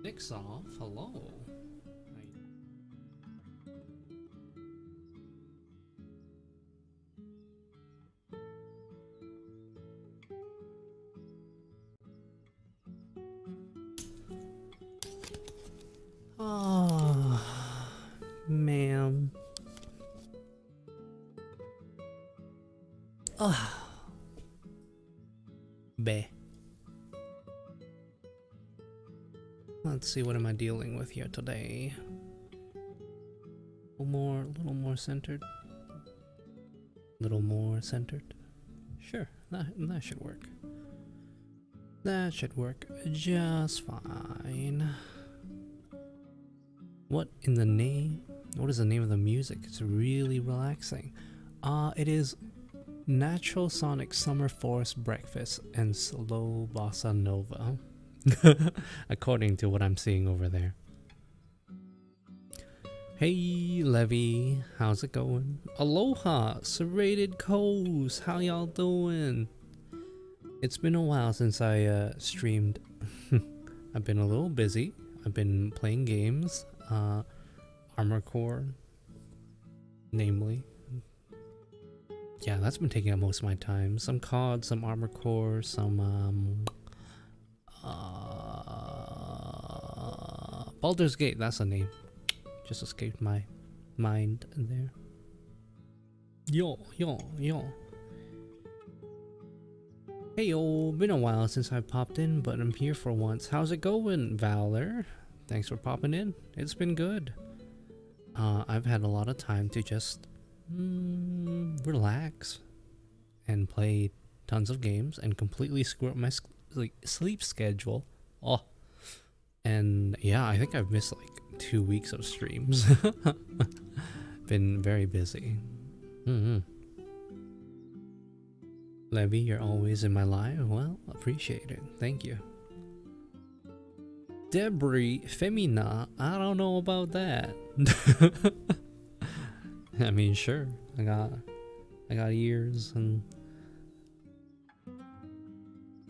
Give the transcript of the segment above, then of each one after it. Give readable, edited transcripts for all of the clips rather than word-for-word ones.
Nick's off. Hello. Oh, man. Oh, Bleh. Let's see, what am I dealing with here today? A little more centered. Little more centered. Sure, that should work. That should work just fine. What in the name? What is the name of the music? It's really relaxing. It is Natural Sonic Summer Forest Breakfast and Slow Bossa Nova. According to what I'm seeing over there. Hey Levy, how's it going? Aloha, Serrated Coast, how y'all doing? It's been a while since I streamed. I've been a little busy. I've been playing games, Armor Core, namely. Yeah, that's been taking up most of my time. Some COD, some Armor Core, some Baldur's Gate, that's the name. Just escaped my mind there. Yo. Hey yo, been a while since I popped in, but I'm here for once. How's it going, Valor? Thanks for popping in. It's been good. I've had a lot of time to just relax and play tons of games and completely screw up my sleep schedule. Oh, and yeah, I think I've missed like 2 weeks of streams. Been very busy. Levy, you're always in my life. Well, appreciate it. Thank you. Debris Femina, I don't know about that. I mean, sure. I got ears and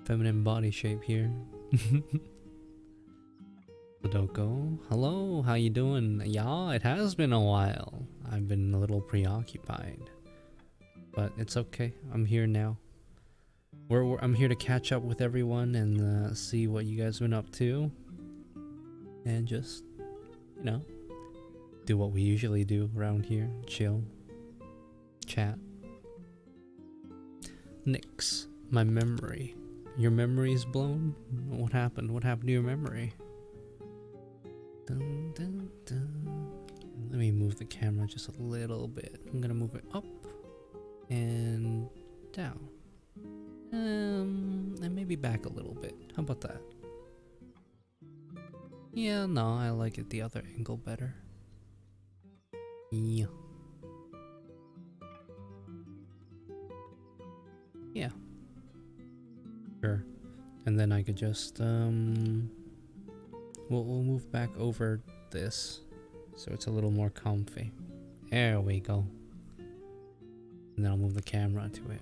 feminine body shape here. Sadoko, hello, how you doing? Yeah, it has been a while. I've been a little preoccupied, but it's okay. I'm here now. I'm here to catch up with everyone and see what you guys been up to, and just, you know, do what we usually do around here: chill, chat. Nix, my memory. Your memory's blown? What happened? What happened to your memory? Dun, dun, dun. Let me move the camera just a little bit. I'm gonna move it up and down. And maybe back a little bit. How about that? Yeah, no, I like it the other angle better. Yeah. Yeah. Sure. And then I could just we'll move back over this so it's a little more comfy. There we go. And then I'll move the camera to it.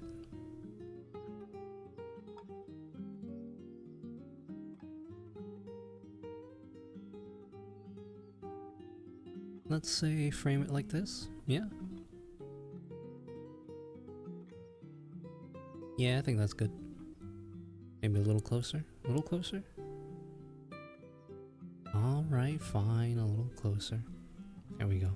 Let's say frame it like this. Yeah. Yeah, I think that's good. Maybe a little closer. A little closer. Alright, fine. A little closer. There we go.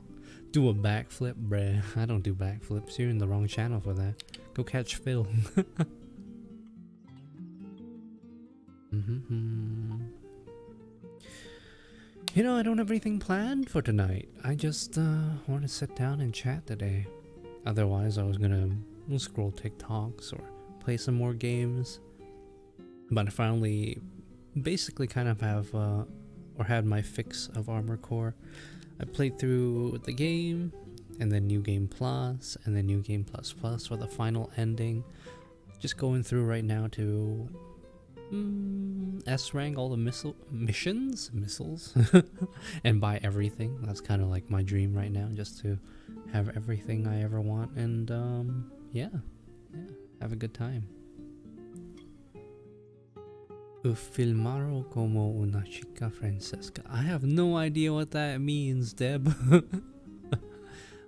Do a backflip, bruh. I don't do backflips. You're in the wrong channel for that. Go catch Phil. You know, I don't have anything planned for tonight. I just want to sit down and chat today. Otherwise, I was gonna scroll TikToks or play some more games. But I finally basically kind of have or had my fix of Armor Core. I played through the game, and then New Game Plus, and then New Game Plus Plus for the final ending. Just going through right now to S-rank all the missiles, and buy everything. That's kind of like my dream right now, just to have everything I ever want, and yeah, have a good time. Filmaro como una chica Francesca. I have no idea what that means, Deb.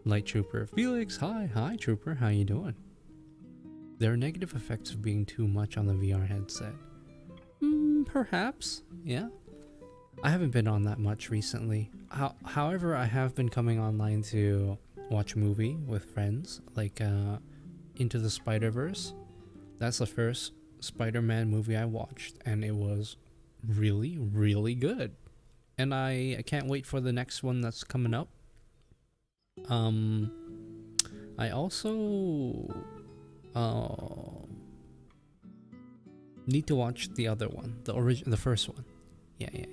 Light Trooper. Felix, hi Trooper, how you doing? There are negative effects of being too much on the VR headset. Perhaps, yeah. I haven't been on that much recently. However, I have been coming online to watch a movie with friends, like Into the Spider-Verse. That's the first Spider-Man movie I watched, and it was really, really good. And I can't wait for the next one that's coming up. I also need to watch the other one, the first one. Yeah.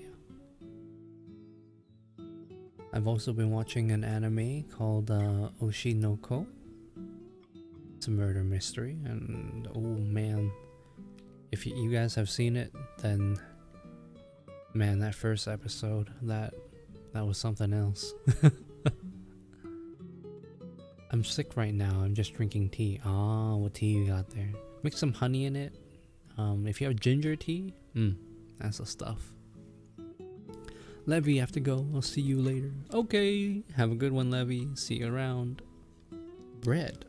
I've also been watching an anime called Oshinoko. It's a murder mystery, and oh man, if you guys have seen it, then man, that first episode, that was something else. I'm sick right now. I'm just drinking tea. Ah, what tea you got there? Mix some honey in it. If you have ginger tea, that's the stuff. Levy, I have to go. I'll see you later. Okay, have a good one, Levy. See you around. Bread.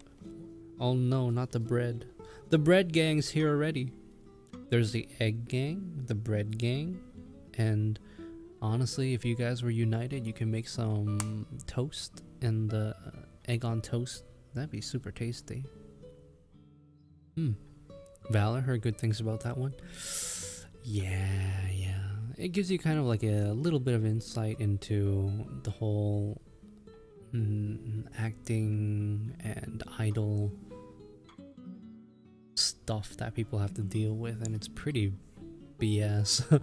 Oh no, not the bread. The bread gang's here already. There's the egg gang, the bread gang, and honestly, if you guys were united, you can make some toast and the egg on toast. That'd be super tasty. Valor, heard good things about that one. Yeah. It gives you kind of like a little bit of insight into the whole acting and idol stuff that people have to deal with, and it's pretty BS.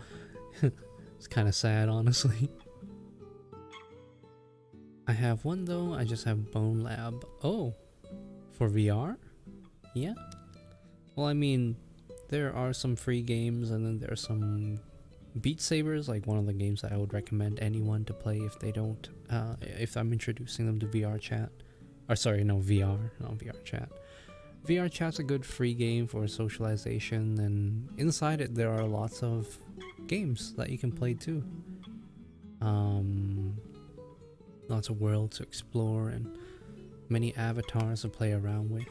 It's kind of sad, honestly. I have one though. I just have Bone Lab. Oh, for VR? Yeah. Well, I mean, there are some free games, and then there's some Beat Sabers, like one of the games that I would recommend anyone to play if they don't, if I'm introducing them to VRChat. Or sorry, no, VR, not VRChat. VRChat's a good free game for socialization, and inside it there are lots of games that you can play too. Lots of worlds to explore and many avatars to play around with.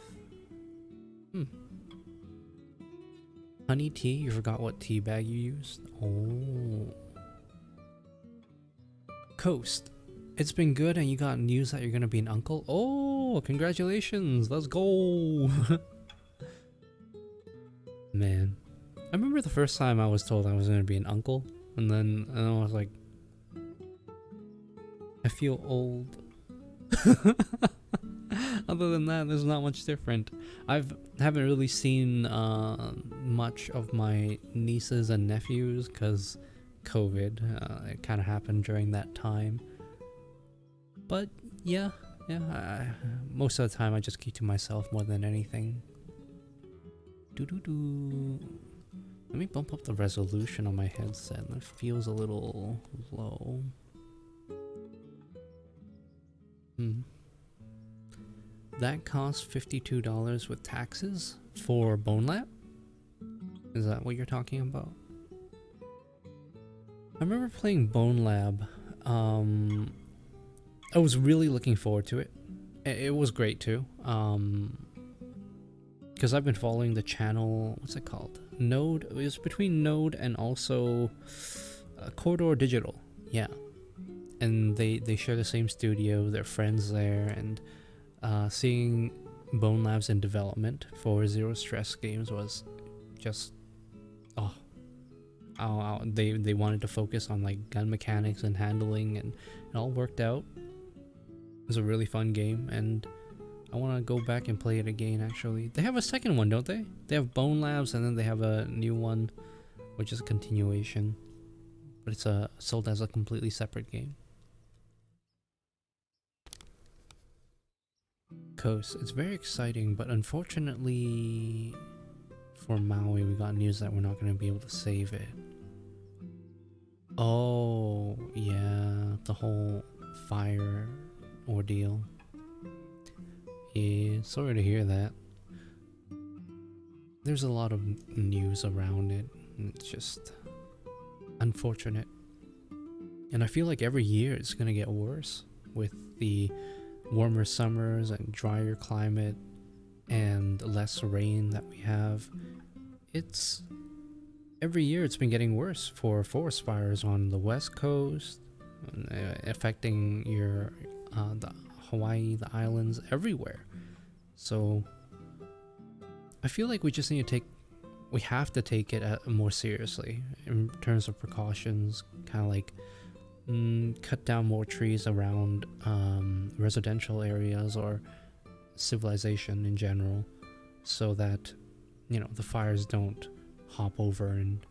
Honey tea? You forgot what tea bag you used? Oh. Coast. It's been good, and you got news that you're gonna be an uncle? Oh, congratulations! Let's go! Man. I remember the first time I was told I was gonna be an uncle, and then I was like, I feel old. Other than that, there's not much different. Haven't really seen much of my nieces and nephews because COVID. It kind of happened during that time. But yeah. Most of the time, I just keep to myself more than anything. Let me bump up the resolution on my headset. That feels a little low. That costs $52 with taxes for Bone Lab? Is that what you're talking about? I remember playing Bone Lab. I was really looking forward to it. It was great too. Because I've been following the channel. What's it called? Node. It was between Node and also Corridor Digital. Yeah. And they share the same studio. They're friends there, and seeing Bone Labs in development for Zero Stress games was just they wanted to focus on like gun mechanics and handling, and it all worked out. It was a really fun game, and I want to go back and play it again. Actually, they have a second one, don't they? They have Bone Labs, and then they have a new one, which is a continuation, but it's sold as a completely separate game. Coast. It's very exciting, but unfortunately for Maui, we got news that we're not going to be able to save it. Oh, yeah, the whole fire ordeal. Yeah, sorry to hear that. There's a lot of news around it. It's just unfortunate. And I feel like every year it's gonna get worse with the warmer summers and drier climate and less rain that we have. It's every year it's been getting worse for forest fires on the west coast, affecting your the Hawaii, the islands, everywhere. So I feel like we just need to we have to take it more seriously in terms of precautions, kind of like cut down more trees around residential areas or civilization in general, so that, you know, the fires don't hop over and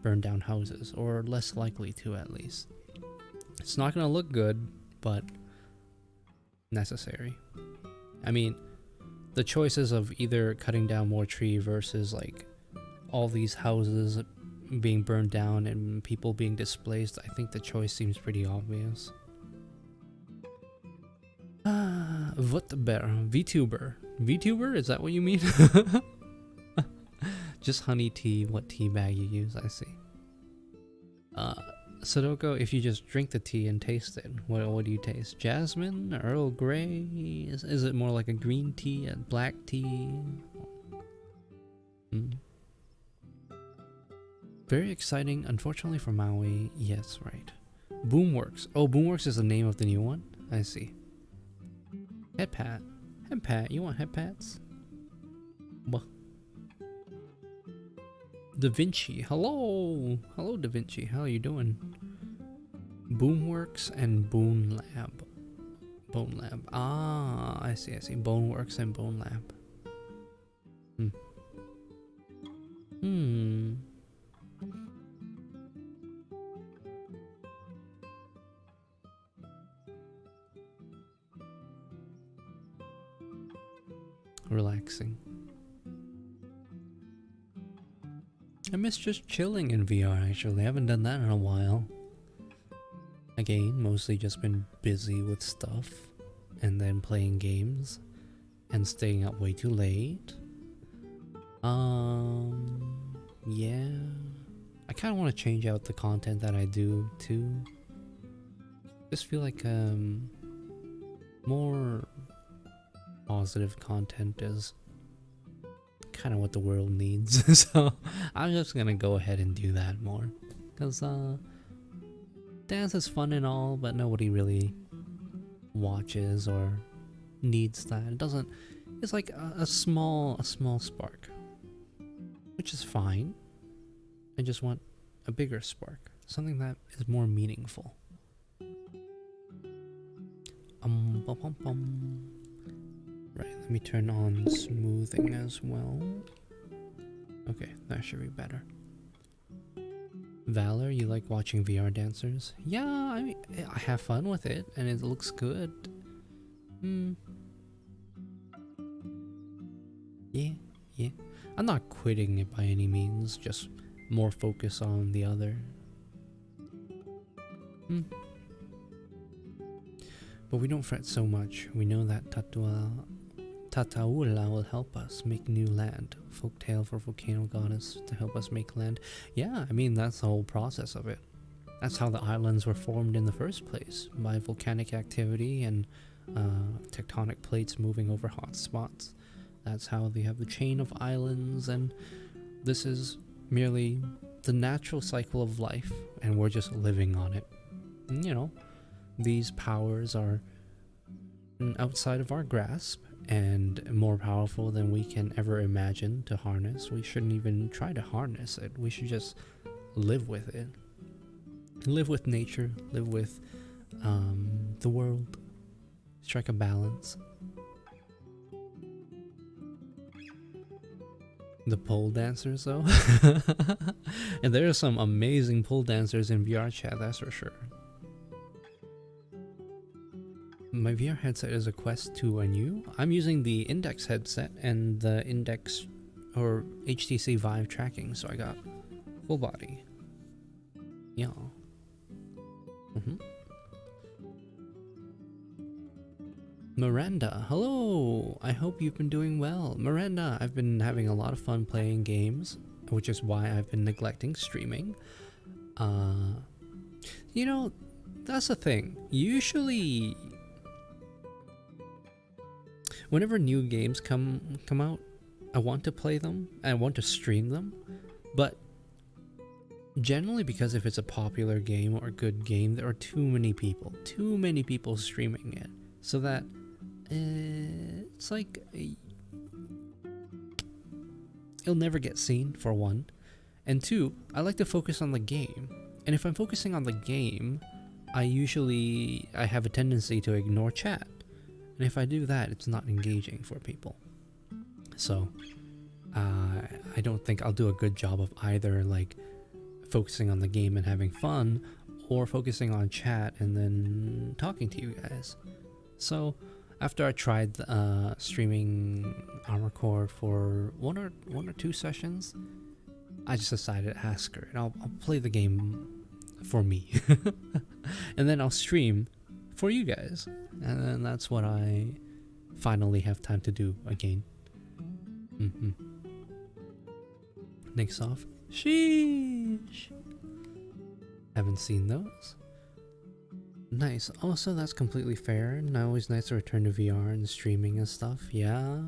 burn down houses, or less likely to, at least. It's not gonna look good, but necessary. I mean, the choices of either cutting down more tree versus like all these houses being burned down and people being displaced, I think the choice seems pretty obvious. VTuber. VTuber, is that what you mean? Just honey tea, what tea bag you use, I see. Sadoko, if you just drink the tea and taste it, what do you taste? Jasmine? Earl Grey? Is it more like a green tea, a black tea? Very exciting, unfortunately for Maui. Yes, right. Boomworks. Oh, Boomworks is the name of the new one? I see. Headpat. Headpat, you want headpats? Buh. Da Vinci. Hello! Hello, Da Vinci. How are you doing? Boomworks and Bone Lab. Bone Lab. Ah, I see, I see. Boneworks and Bone Lab. Relaxing. I miss just chilling in VR, actually. I haven't done that in a while. Again, mostly just been busy with stuff, and then playing games, and staying up way too late. Yeah. I kind of want to change out the content that I do, too. Just feel like, more positive content is kind of what the world needs. So I'm just gonna go ahead and do that more, because dance is fun and all, but nobody really watches or needs that. It doesn't. It's like a small spark, which is fine. I just want a bigger spark, something that is more meaningful. Right, let me turn on smoothing as well. Okay, that should be better. Valor, you like watching VR dancers? Yeah, I mean, I have fun with it, and it looks good. Yeah. I'm not quitting it by any means, just more focus on the other. But we don't fret so much. We know that Tataula will help us make new land. Folktale for volcano goddess to help us make land. Yeah, I mean, that's the whole process of it. That's how the islands were formed in the first place, by volcanic activity and tectonic plates moving over hot spots. That's how they have the chain of islands, and this is merely the natural cycle of life, and we're just living on it. And, you know, these powers are outside of our grasp and more powerful than we can ever imagine to harness. We shouldn't even try to harness it. We should just live with it. Live with nature, live with the world. Strike a balance. The pole dancers, though. And there are some amazing pole dancers in VRChat, that's for sure. My VR headset is a Quest 2, and you? I'm using the Index headset and the Index or HTC Vive tracking, so I got full body. Yeah. Miranda, hello! I hope you've been doing well. Miranda, I've been having a lot of fun playing games. which is why I've been neglecting streaming. You know, that's the thing. Usually, whenever new games come out, I want to play them. I want to stream them, but generally, because if it's a popular game or a good game, there are too many people streaming it, so that it's like it'll never get seen, for one, and two, I like to focus on the game. And if I'm focusing on the game, I have a tendency to ignore chat. And if I do that, it's not engaging for people. So, I don't think I'll do a good job of either like focusing on the game and having fun, or focusing on chat and then talking to you guys. So, after I tried streaming Armored Core for one or two sessions, I just decided to ask her, and I'll play the game for me, and then I'll stream for you guys, and then that's what I finally have time to do again. Next off, sheesh. Haven't seen those. Nice. Also, that's completely fair. Now it's nice to return to VR and streaming and stuff. Yeah.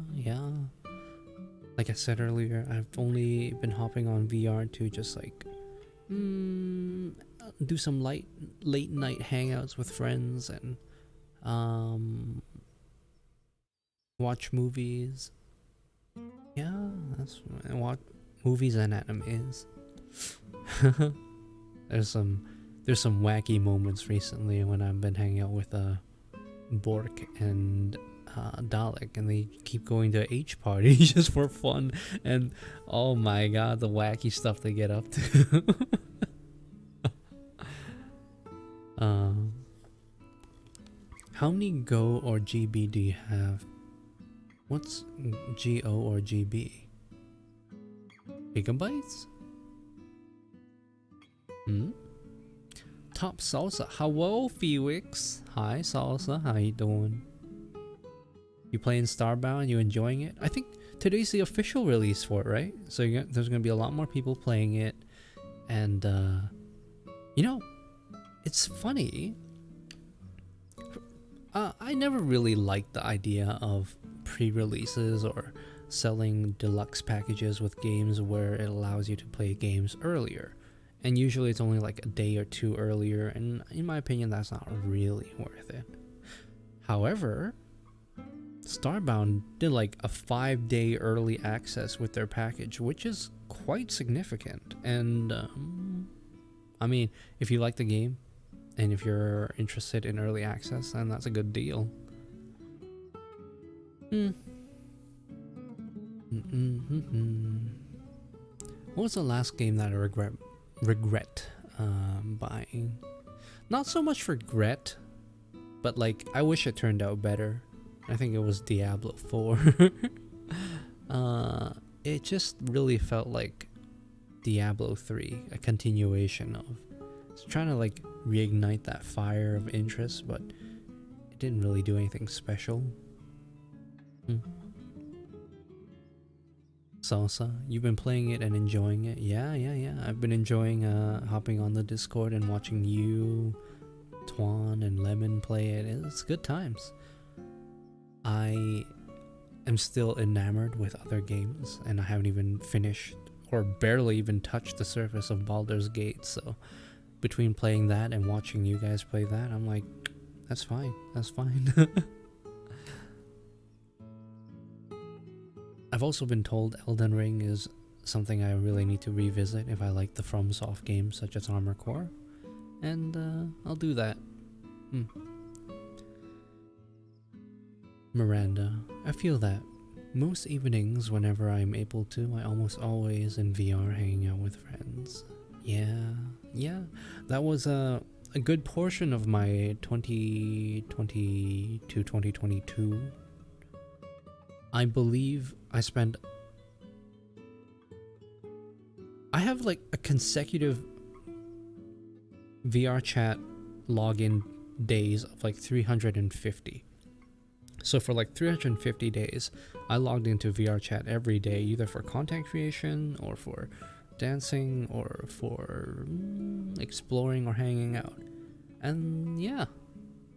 Like I said earlier, I've only been hopping on VR to just like do some late night hangouts with friends and watch movies. Yeah, that's what movies and animes. There's some wacky moments recently when I've been hanging out with Bork and Dalek, and they keep going to H parties just for fun, and oh my god, the wacky stuff they get up to. How many Go or GB do you have? What's GO or GB? Gigabytes? Top Salsa. Hello, Felix. Hi, Salsa. How you doing? You playing Starbound? You enjoying it? I think today's the official release for it, right? So there's gonna be a lot more people playing it, and you know, it's funny. I never really liked the idea of pre-releases or selling deluxe packages with games where it allows you to play games earlier. And usually it's only like a day or two earlier, and in my opinion, that's not really worth it. However, Starbound did like a 5-day early access with their package, which is quite significant. And I mean, if you like the game and if you're interested in early access, then that's a good deal. What was the last game that I regret buying? Not so much regret, but like I wish it turned out better. I think it was Diablo 4. It just really felt like Diablo 3, a continuation of. It's trying to like reignite that fire of interest, but it didn't really do anything special. Salsa, you've been playing it and enjoying it? Yeah. I've been enjoying hopping on the Discord and watching you, Twan, and Lemon play it. It's good times. I am still enamored with other games, and I haven't even finished or barely even touched the surface of Baldur's Gate, so between playing that and watching you guys play that, I'm like, that's fine. I've also been told Elden Ring is something I really need to revisit if I like the FromSoft games such as Armored Core, and I'll do that. Miranda, I feel that. Most evenings, whenever I'm able to, I almost always in VR hanging out with friends. Yeah, that was a good portion of my 2020 to 2022. I believe I have like a consecutive VRChat login days of like 350. So for like 350 days, I logged into VRChat every day, either for content creation or for dancing or for exploring or hanging out. And yeah,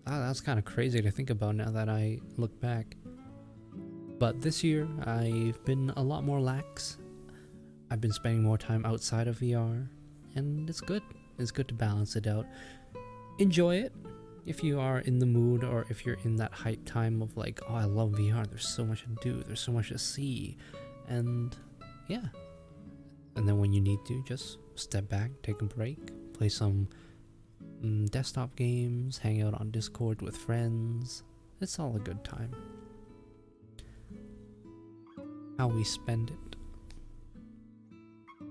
that's kind of crazy to think about now that I look back. But this year, I've been a lot more lax. I've been spending more time outside of VR, and it's good. It's good to balance it out. Enjoy it if you are in the mood, or if you're in that hype time of like, oh, I love VR, there's so much to do, there's so much to see, and yeah. And then when you need to, just step back, take a break, play some desktop games, hang out on Discord with friends. It's all a good time. How we spend it.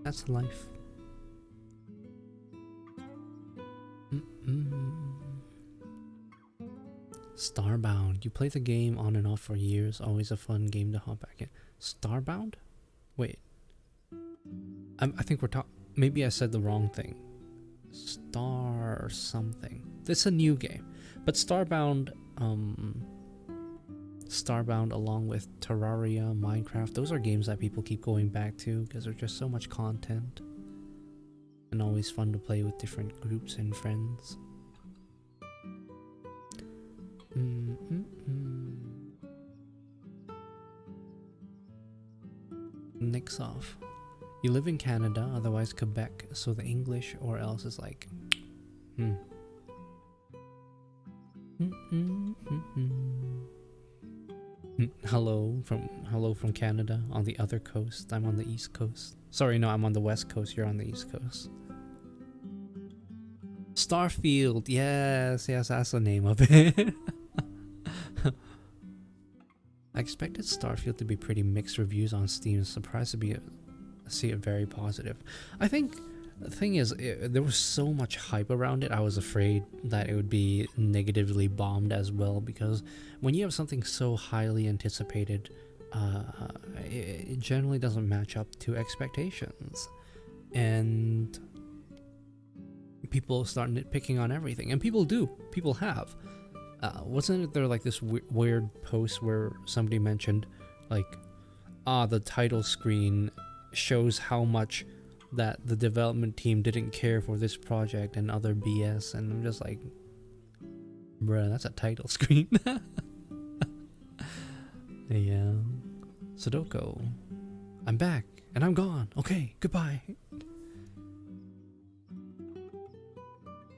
That's life. Starbound. You play the game on and off for years. Always a fun game to hop back in. Starbound? Wait. I think we're talking. Maybe I said the wrong thing. Star something. This is a new game, but Starbound. Starbound, along with Terraria, Minecraft, those are games that people keep going back to because there's just so much content, and always fun to play with different groups and friends. Nicks off. You live in Canada, otherwise Quebec, so the English or else is like, Hello from Canada on the other coast. I'm on the East Coast. Sorry, no, I'm on the West Coast. You're on the East Coast. Starfield, yes, that's the name of it. I expected Starfield to be pretty mixed reviews on Steam. Surprised to see it very positive. I think the thing is, there was so much hype around it. I was afraid that it would be negatively bombed as well, because when you have something so highly anticipated, it generally doesn't match up to expectations, and people start nitpicking on everything. And people have. Wasn't there like this weird post where somebody mentioned like, the title screen shows how much that the development team didn't care for this project and other BS, and I'm just like, bruh, that's a title screen. Yeah. Sudoku. I'm back and I'm gone. Okay, goodbye.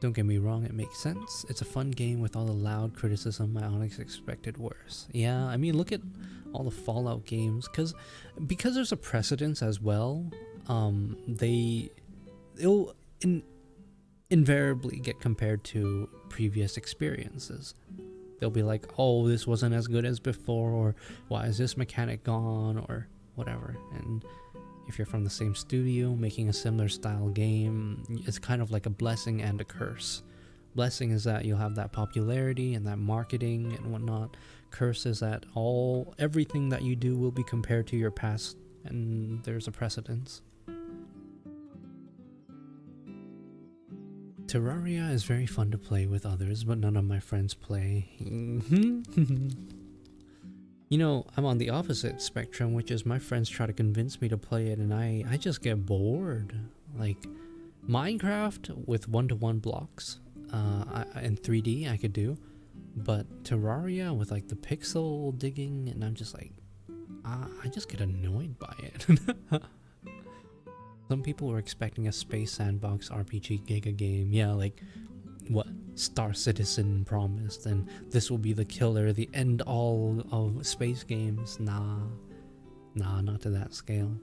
Don't get me wrong, it makes sense. It's a fun game with all the loud criticism I honestly expected worse. Yeah, I mean, look at all the Fallout games, because there's a precedence as well. It'll invariably get compared to previous experiences. They'll be like, oh, this wasn't as good as before, or why is this mechanic gone, or whatever. And if you're from the same studio making a similar style game, it's kind of like a blessing and a curse. Blessing is that you'll have that popularity and that marketing and whatnot. Curse is that everything that you do will be compared to your past, and there's a precedence. Terraria is very fun to play with others, but none of my friends play. You know, I'm on the opposite spectrum, which is my friends try to convince me to play it, and I just get bored. Like, Minecraft with one-to-one blocks in 3D I could do, but Terraria with like the pixel digging, and I'm just like, I just get annoyed by it. Some people were expecting a space sandbox RPG Giga game. Yeah, like what Star Citizen promised, and this will be the killer, the end all of space games. Nah, not to that scale.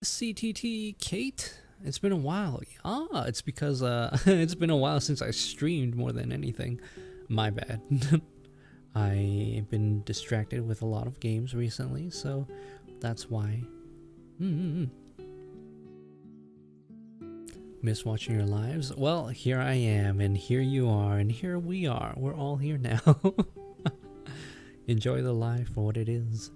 CTT Kate, it's been a while. It's because it's been a while since I streamed more than anything. My bad. I've been distracted with a lot of games recently, so that's why. Miss watching your lives? Well, here I am, and here you are, and here we are. We're all here now. Enjoy the life for what it is.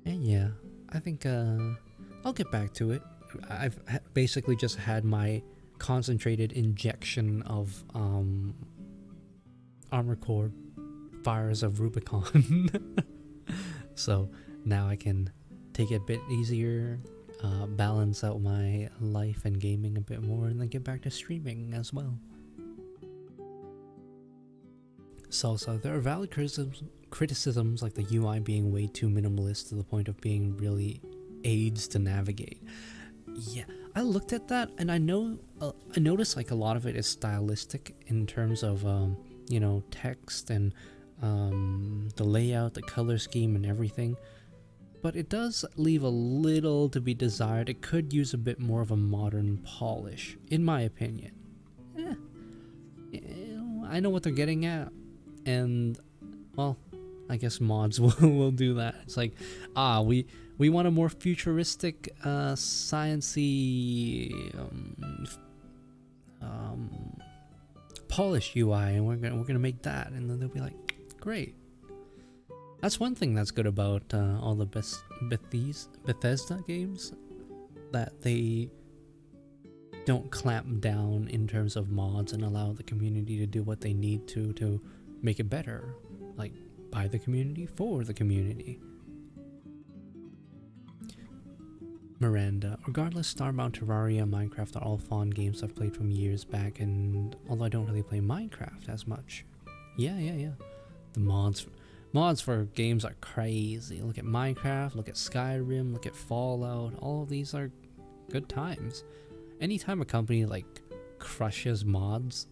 And yeah, I think I'll get back to it. I've basically just had my concentrated injection of Armor Core Fires of Rubicon. So now I can take it a bit easier, balance out my life and gaming a bit more, and then get back to streaming as well. So there are valid criticisms like the UI being way too minimalist to the point of being really aids to navigate. Yeah, I looked at that and I noticed like a lot of it is stylistic in terms of you know, text and the layout, the color scheme and everything. But it does leave a little to be desired. It could use a bit more of a modern polish, in my opinion. I know what they're getting at, and well, I guess mods will do that. It's like, we want a more futuristic, sciencey, polished UI, and we're gonna make that, and then they'll be like, great. That's one thing that's good about all the Bethesda games, that they don't clamp down in terms of mods and allow the community to do what they need to make it better, like by the community for the community. Miranda, regardless, Starbound, Terraria, Minecraft are all fun games I've played from years back, and although I don't really play Minecraft as much, yeah, the mods for games are crazy. Look at Minecraft, look at Skyrim, look at Fallout. All of these are good times. Anytime a company like crushes mods,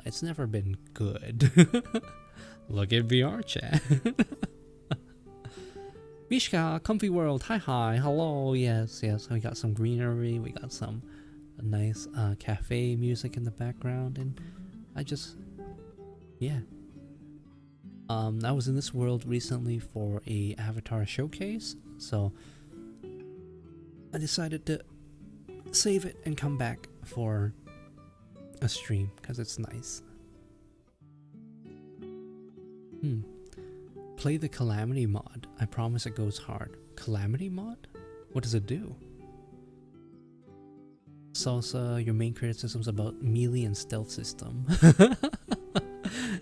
it's never been good. Look at VRChat. Mishka, Comfy World, hi, hello, yes, we got some greenery, we got some nice cafe music in the background, and I was in this world recently for a Avatar showcase, so I decided to save it and come back for a stream, because it's nice. Play the Calamity mod. I promise it goes hard. Calamity mod? What does it do? Salsa, your main criticisms about melee and stealth system.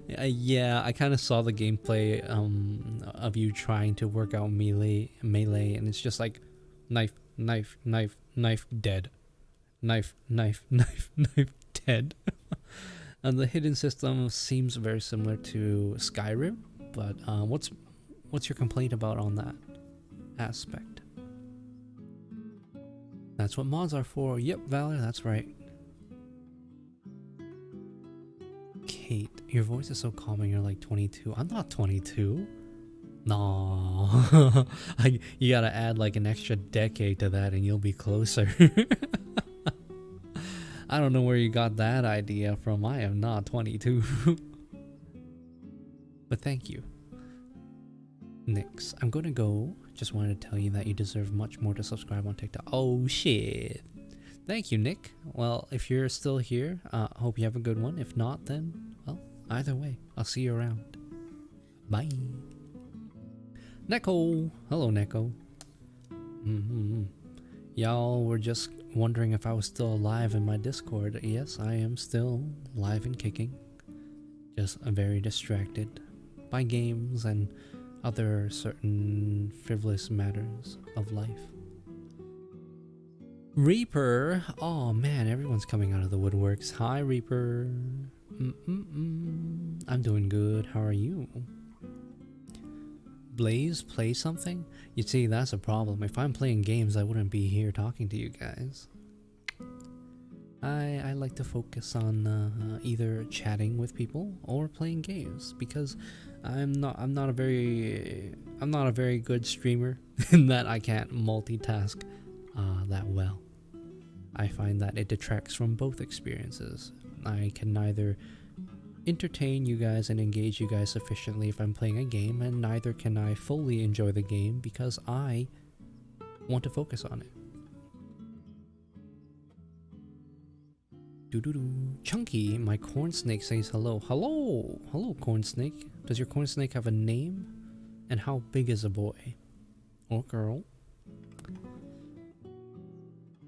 Yeah, I kind of saw the gameplay of you trying to work out melee, and it's just like knife, dead. Knife, dead. And the hidden system seems very similar to Skyrim, but what's your complaint about on that aspect? That's what mods are for. Yep, Valor, that's right. Kate, your voice is so calming. You're like 22. I'm not 22. No. You gotta add like an extra decade to that and you'll be closer. I don't know where you got that idea from. I am not 22. But thank you. Nix, I'm gonna go. Just wanted to tell you that you deserve much more to subscribe on TikTok. Oh shit. Thank you, Nick. Well, if you're still here, hope you have a good one. If not, then, well, either way, I'll see you around. Bye. Neko. Hello, Neko. Y'all were just wondering if I was still alive in my Discord. Yes, I am still live and kicking. Just very distracted by games and other certain frivolous matters of life. Reaper! Oh man, everyone's coming out of the woodworks. Hi, Reaper. I'm doing good. How are you? Blaze, play something? You see, that's a problem. If I'm playing games, I wouldn't be here talking to you guys. I like to focus on either chatting with people or playing games, because I'm not a very good streamer in that I can't multitask that well. I find that it detracts from both experiences. I can neither entertain you guys and engage you guys sufficiently if I'm playing a game, and neither can I fully enjoy the game because I want to focus on it. Chunky, my corn snake says hello. Hello, corn snake. Does your corn snake have a name? And how big is a boy or girl?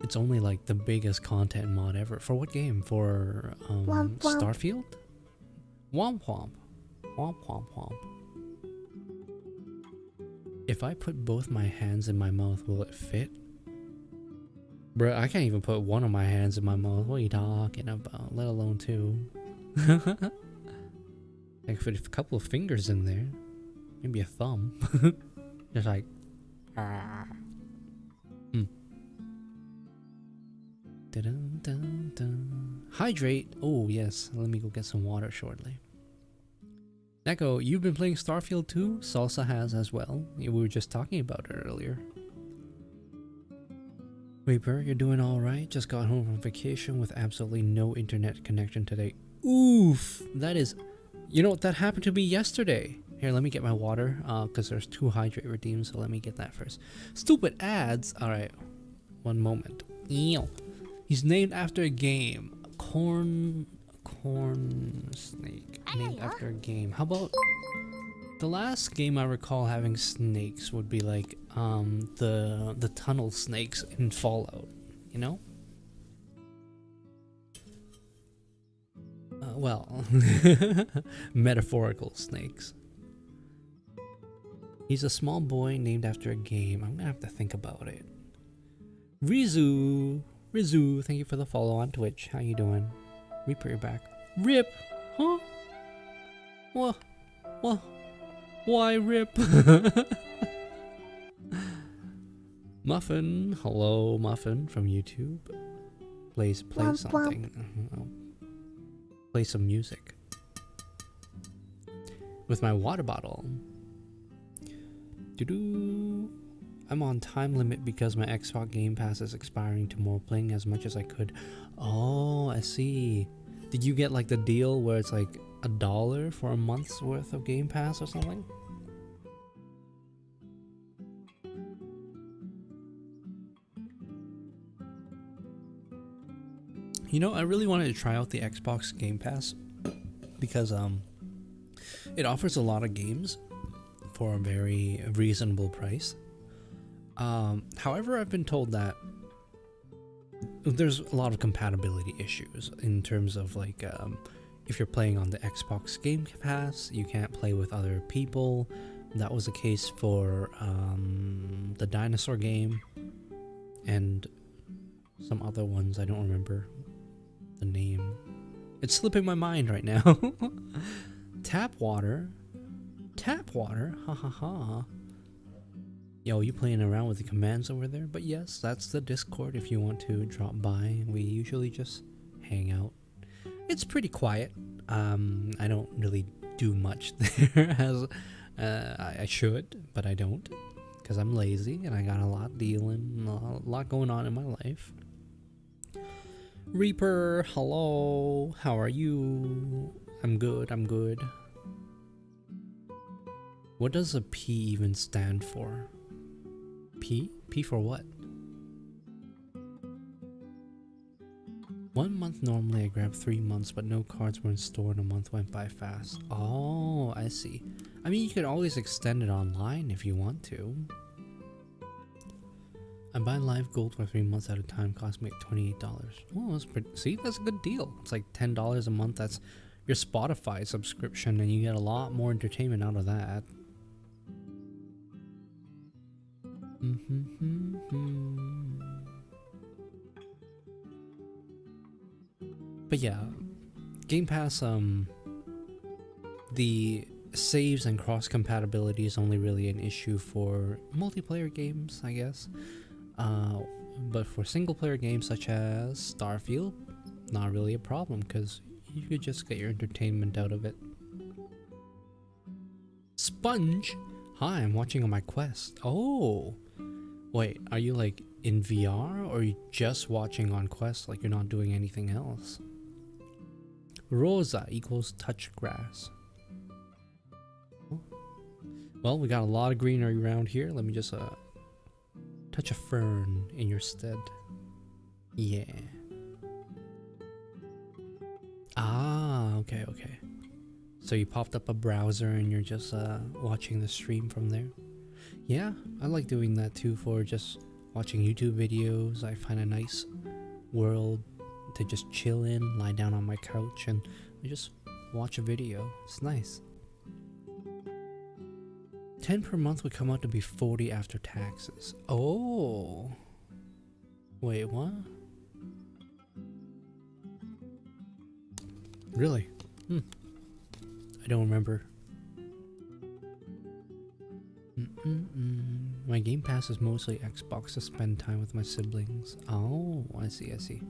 It's only like the biggest content mod ever. For what game? For Womp womp. Starfield? Womp womp. Womp womp womp. If I put both my hands in my mouth, will it fit? Bruh, I can't even put one of my hands in my mouth. What are you talking about? Let alone two. I could fit a couple of fingers in there. Maybe a thumb. Just like... Dun, dun, dun. Hydrate. Oh, yes. Let me go get some water shortly. Neko, you've been playing Starfield too? Salsa has as well. We were just talking about it earlier. Reaper, you're doing alright? Just got home from vacation with absolutely no internet connection today. Oof! That is... You know, that happened to me yesterday. Here, let me get my water, because there's 2 hydrate redeems, so let me get that first. Stupid ads! Alright, one moment. Ew. He's named after a game. Corn snake. Named after a game. How about... The last game I recall having snakes would be like, the tunnel snakes in Fallout, you know? Well, metaphorical snakes. He's a small boy named after a game. I'm gonna have to think about it. Rizu, thank you for the follow on Twitch. How you doing? Reaper, you're back. Rip, huh? What? Why rip? Muffin, hello, Muffin from YouTube. Play something. Play some music with my water bottle. Doo-doo. I'm on time limit because my Xbox Game Pass is expiring tomorrow, playing as much as I could. Oh, I see. Did you get like the deal where it's like $1 for a month's worth of Game Pass or something? You know, I really wanted to try out the Xbox Game Pass because it offers a lot of games for a very reasonable price. However, I've been told that there's a lot of compatibility issues in terms of like if you're playing on the Xbox Game Pass, you can't play with other people. That was the case for the dinosaur game and some other ones. I don't remember the name. It's slipping my mind right now. Tap water, ha ha ha. Yo, you playing around with the commands over there? But yes, that's the Discord if you want to drop by. We usually just hang out. It's pretty quiet. I don't really do much there as I should, but I don't because I'm lazy and I got a lot going on in my life. Reaper, hello. How are you? I'm good. What does a P even stand for? P? P for what? 1 month normally, I grabbed 3 months, but no cards were in store and a month went by fast. Oh, I see. I mean, you could always extend it online if you want to. I buy live gold for 3 months at a time, cost me $28. Oh, that's pretty, see, that's a good deal. It's like $10 a month. That's your Spotify subscription, and you get a lot more entertainment out of that. But yeah, Game Pass, the saves and cross compatibility is only really an issue for multiplayer games, I guess. But for single player games such as Starfield, not really a problem because you could just get your entertainment out of it. Sponge, hi, I'm watching on my Quest. Oh, wait, are you like in VR or are you just watching on Quest, like you're not doing anything else? Rosa equals touch grass. Well, we got a lot of greenery around here. Let me just touch a fern in your stead. Yeah. Ah, okay. So you popped up a browser and you're just watching the stream from there. Yeah, I like doing that too for just watching YouTube videos. I find a nice world to just chill in, lie down on my couch, and just watch a video. It's nice. 10 per month would come out to be 40 after taxes. Oh. Wait, what? Really? I don't remember. My Game Pass is mostly Xbox to spend time with my siblings. Oh, I see, I see.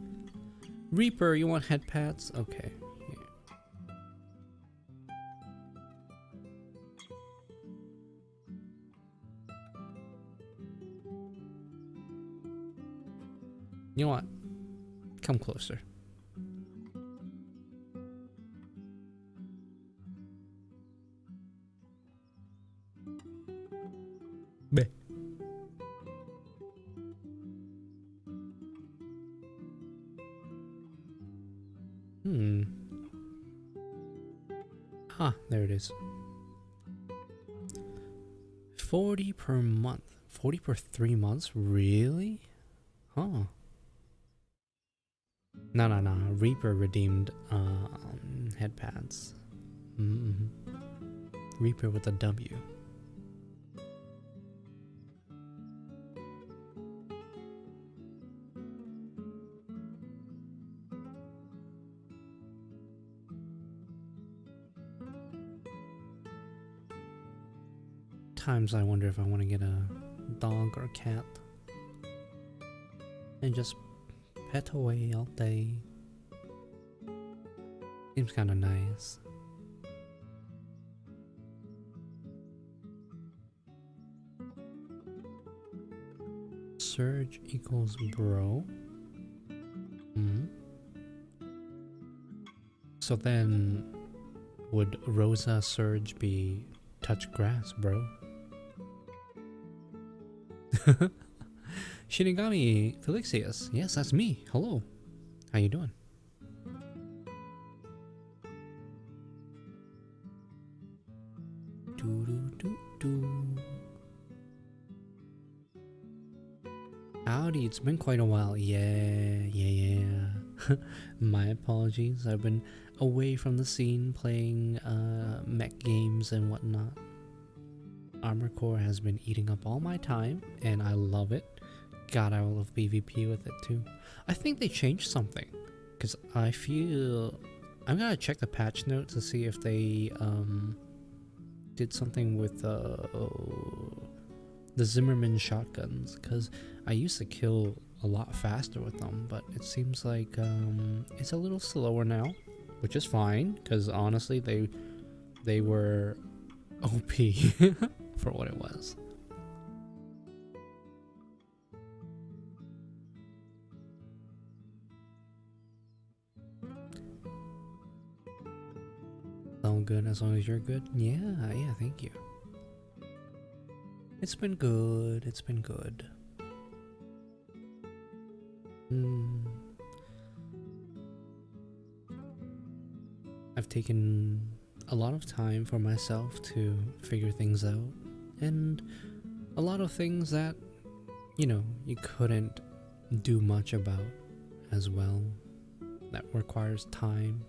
Reaper, you want head pads? Okay. Yeah. You know what? Come closer. Bleh. There it is. 40 per month. 40 per 3 months? Really? Huh. No. Reaper redeemed head pads. Reaper with a W. Times I wonder if I want to get a dog or a cat and just pet away all day. Seems kind of nice. Surge equals bro. So then would Rosa Surge be touch grass, bro? Shinigami Felixius. Yes, that's me. Hello. How you doing? Howdy, it's been quite a while. Yeah. My apologies. I've been away from the scene playing mech games and whatnot. Armor Core has been eating up all my time, and I love it. God, I love PvP with it too. I think they changed something, because I feel... I'm gonna check the patch notes to see if they did something with the Zimmerman shotguns, because I used to kill a lot faster with them, but it seems like it's a little slower now, which is fine, because honestly they were OP for what it was. All good as long as you're good. Yeah, thank you. It's been good. I've taken a lot of time for myself to figure things out, and a lot of things that, you know, you couldn't do much about as well. That requires time.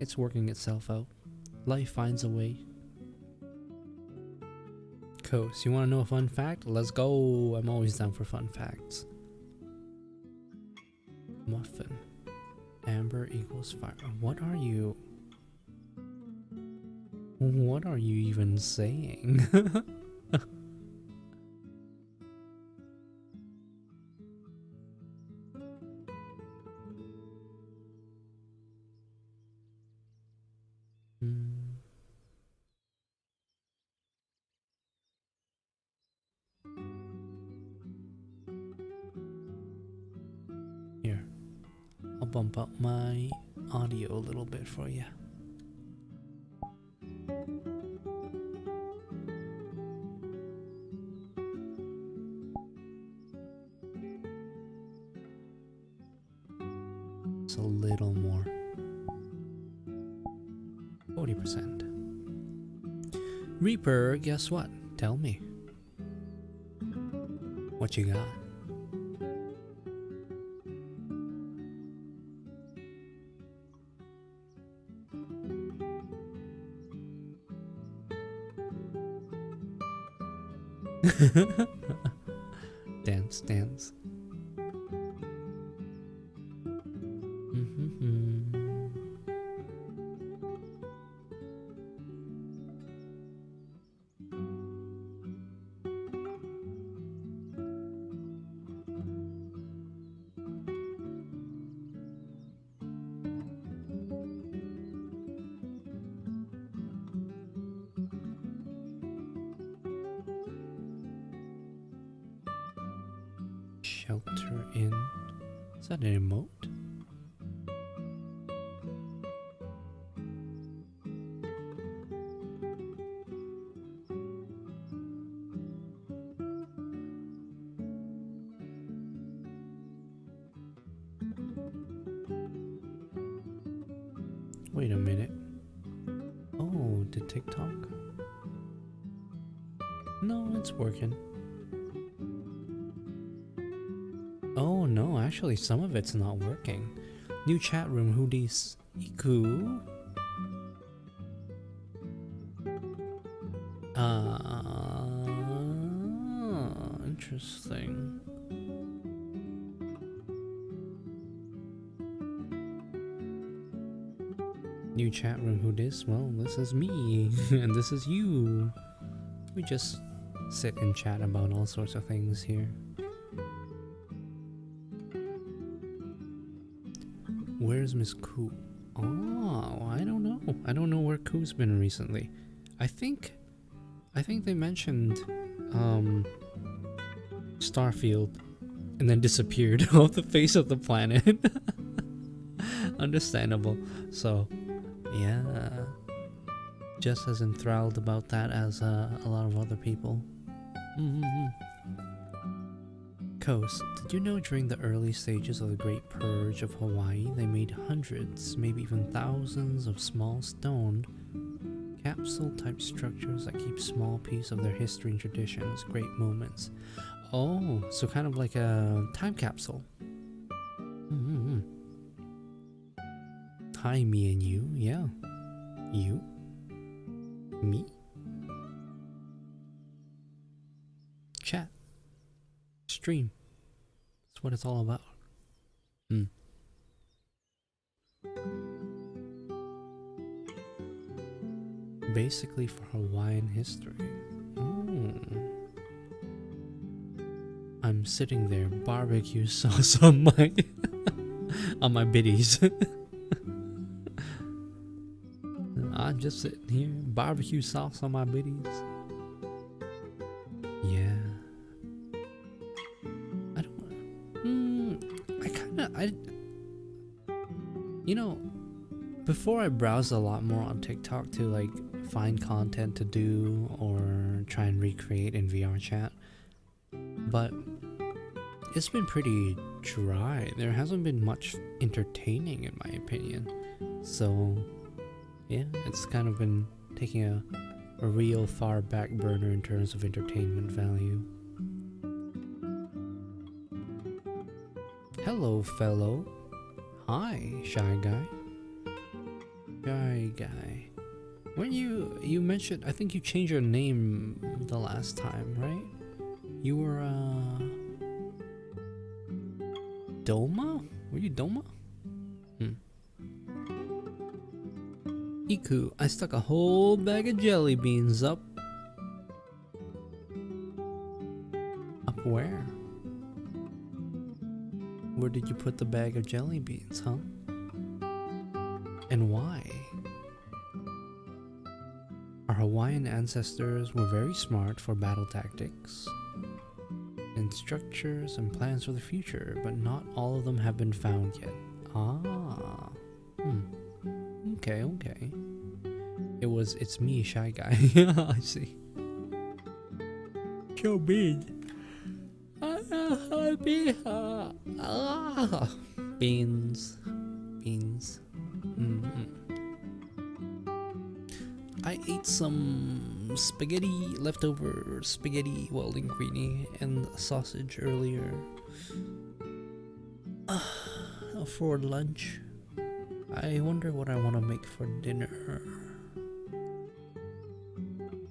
It's working itself out. Life finds a way. Coast, you want to know a fun fact? Let's go. I'm always down for fun facts. Muffin. Amber equals fire. What are you? What are you even saying? Here, I'll bump up my audio a little bit for you. It's a little more. 40%. Reaper, guess what? Tell me. What you got? Dance, dance. Shelter in. Is that an emote? Wait a minute. Oh, the TikTok? No, it's working. Oh no, actually some of it's not working. New chat room, who dis? Iku? Interesting. New chat room, who dis? Well, this is me, and this is you. We just sit and chat about all sorts of things here. Where's Miss Koo? Oh, I don't know. I don't know where Koo's been recently. I think they mentioned Starfield and then disappeared off the face of the planet. Understandable. So, yeah. Just as enthralled about that as a lot of other people. Coast, did you know during the early stages of the Great Purge of Hawaii, they made hundreds, maybe even thousands of small stone capsule-type structures that keep small piece of their history and traditions, great moments. Oh, so kind of like a time capsule. Hi, me and you, yeah. You? Me? Chat. Stream. That's what it's all about. Basically for Hawaiian history. I'm sitting there, barbecue sauce on my on my biddies. I'm just sitting here, barbecue sauce on my biddies. Yeah. You know, before I browsed a lot more on TikTok to like find content to do or try and recreate in VRChat, but it's been pretty dry. There hasn't been much entertaining in my opinion. So yeah, it's kind of been taking a real far back burner in terms of entertainment value. Hello, fellow. Hi, shy guy. Shy guy. When you mentioned, I think you changed your name the last time, right? You were Doma? Were you Doma? Iku, I stuck a whole bag of jelly beans up. Up where? Where did you put the bag of jelly beans, huh? And why? Our Hawaiian ancestors were very smart for battle tactics and structures and plans for the future, but not all of them have been found yet. Ah. Okay. It's me, shy guy. I see. Show beans. Beans. I ate some spaghetti, leftover spaghetti, well, linguine, and sausage earlier. For lunch. I wonder what I want to make for dinner.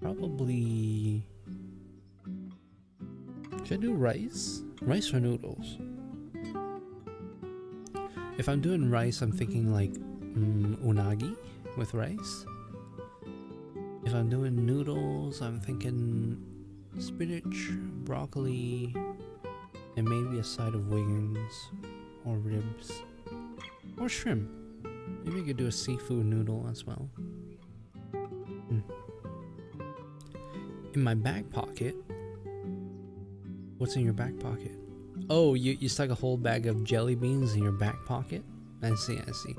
Probably. Should I do rice? Rice or noodles? If I'm doing rice, I'm thinking like unagi with rice. If I'm doing noodles, I'm thinking spinach, broccoli, and maybe a side of wings or ribs or shrimp. Maybe I could do a seafood noodle as well. In my back pocket. What's in your back pocket? Oh, you stuck a whole bag of jelly beans in your back pocket? I see, I see.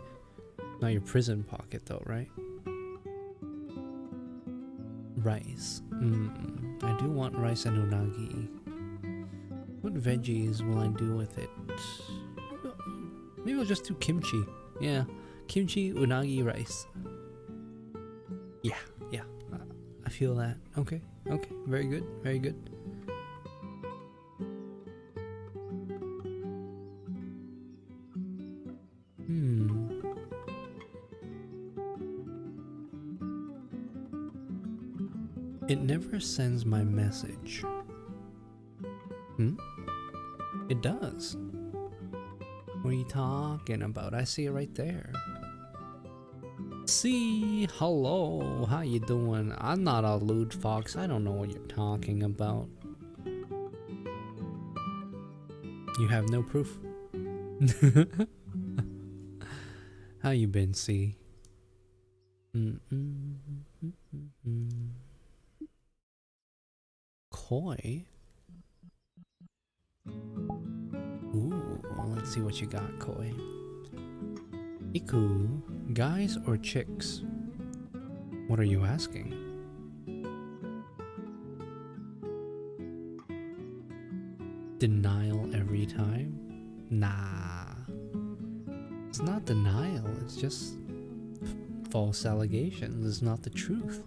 Not your prison pocket though, right? Rice. I do want rice and unagi. What veggies will I do with it? Maybe I'll just do kimchi. Yeah, kimchi, unagi, rice. Yeah. I feel that. Okay, very good, very good. It never sends my message. It does. What are you talking about? I see it right there. See, hello, how you doing? I'm not a lewd fox. I don't know what you're talking about. You have no proof. How you been, C? Koi? Ooh, well, let's see what you got, Koi. Iku, guys or chicks? What are you asking? Denial every time? Nah. It's not denial, it's just false allegations. It's not the truth.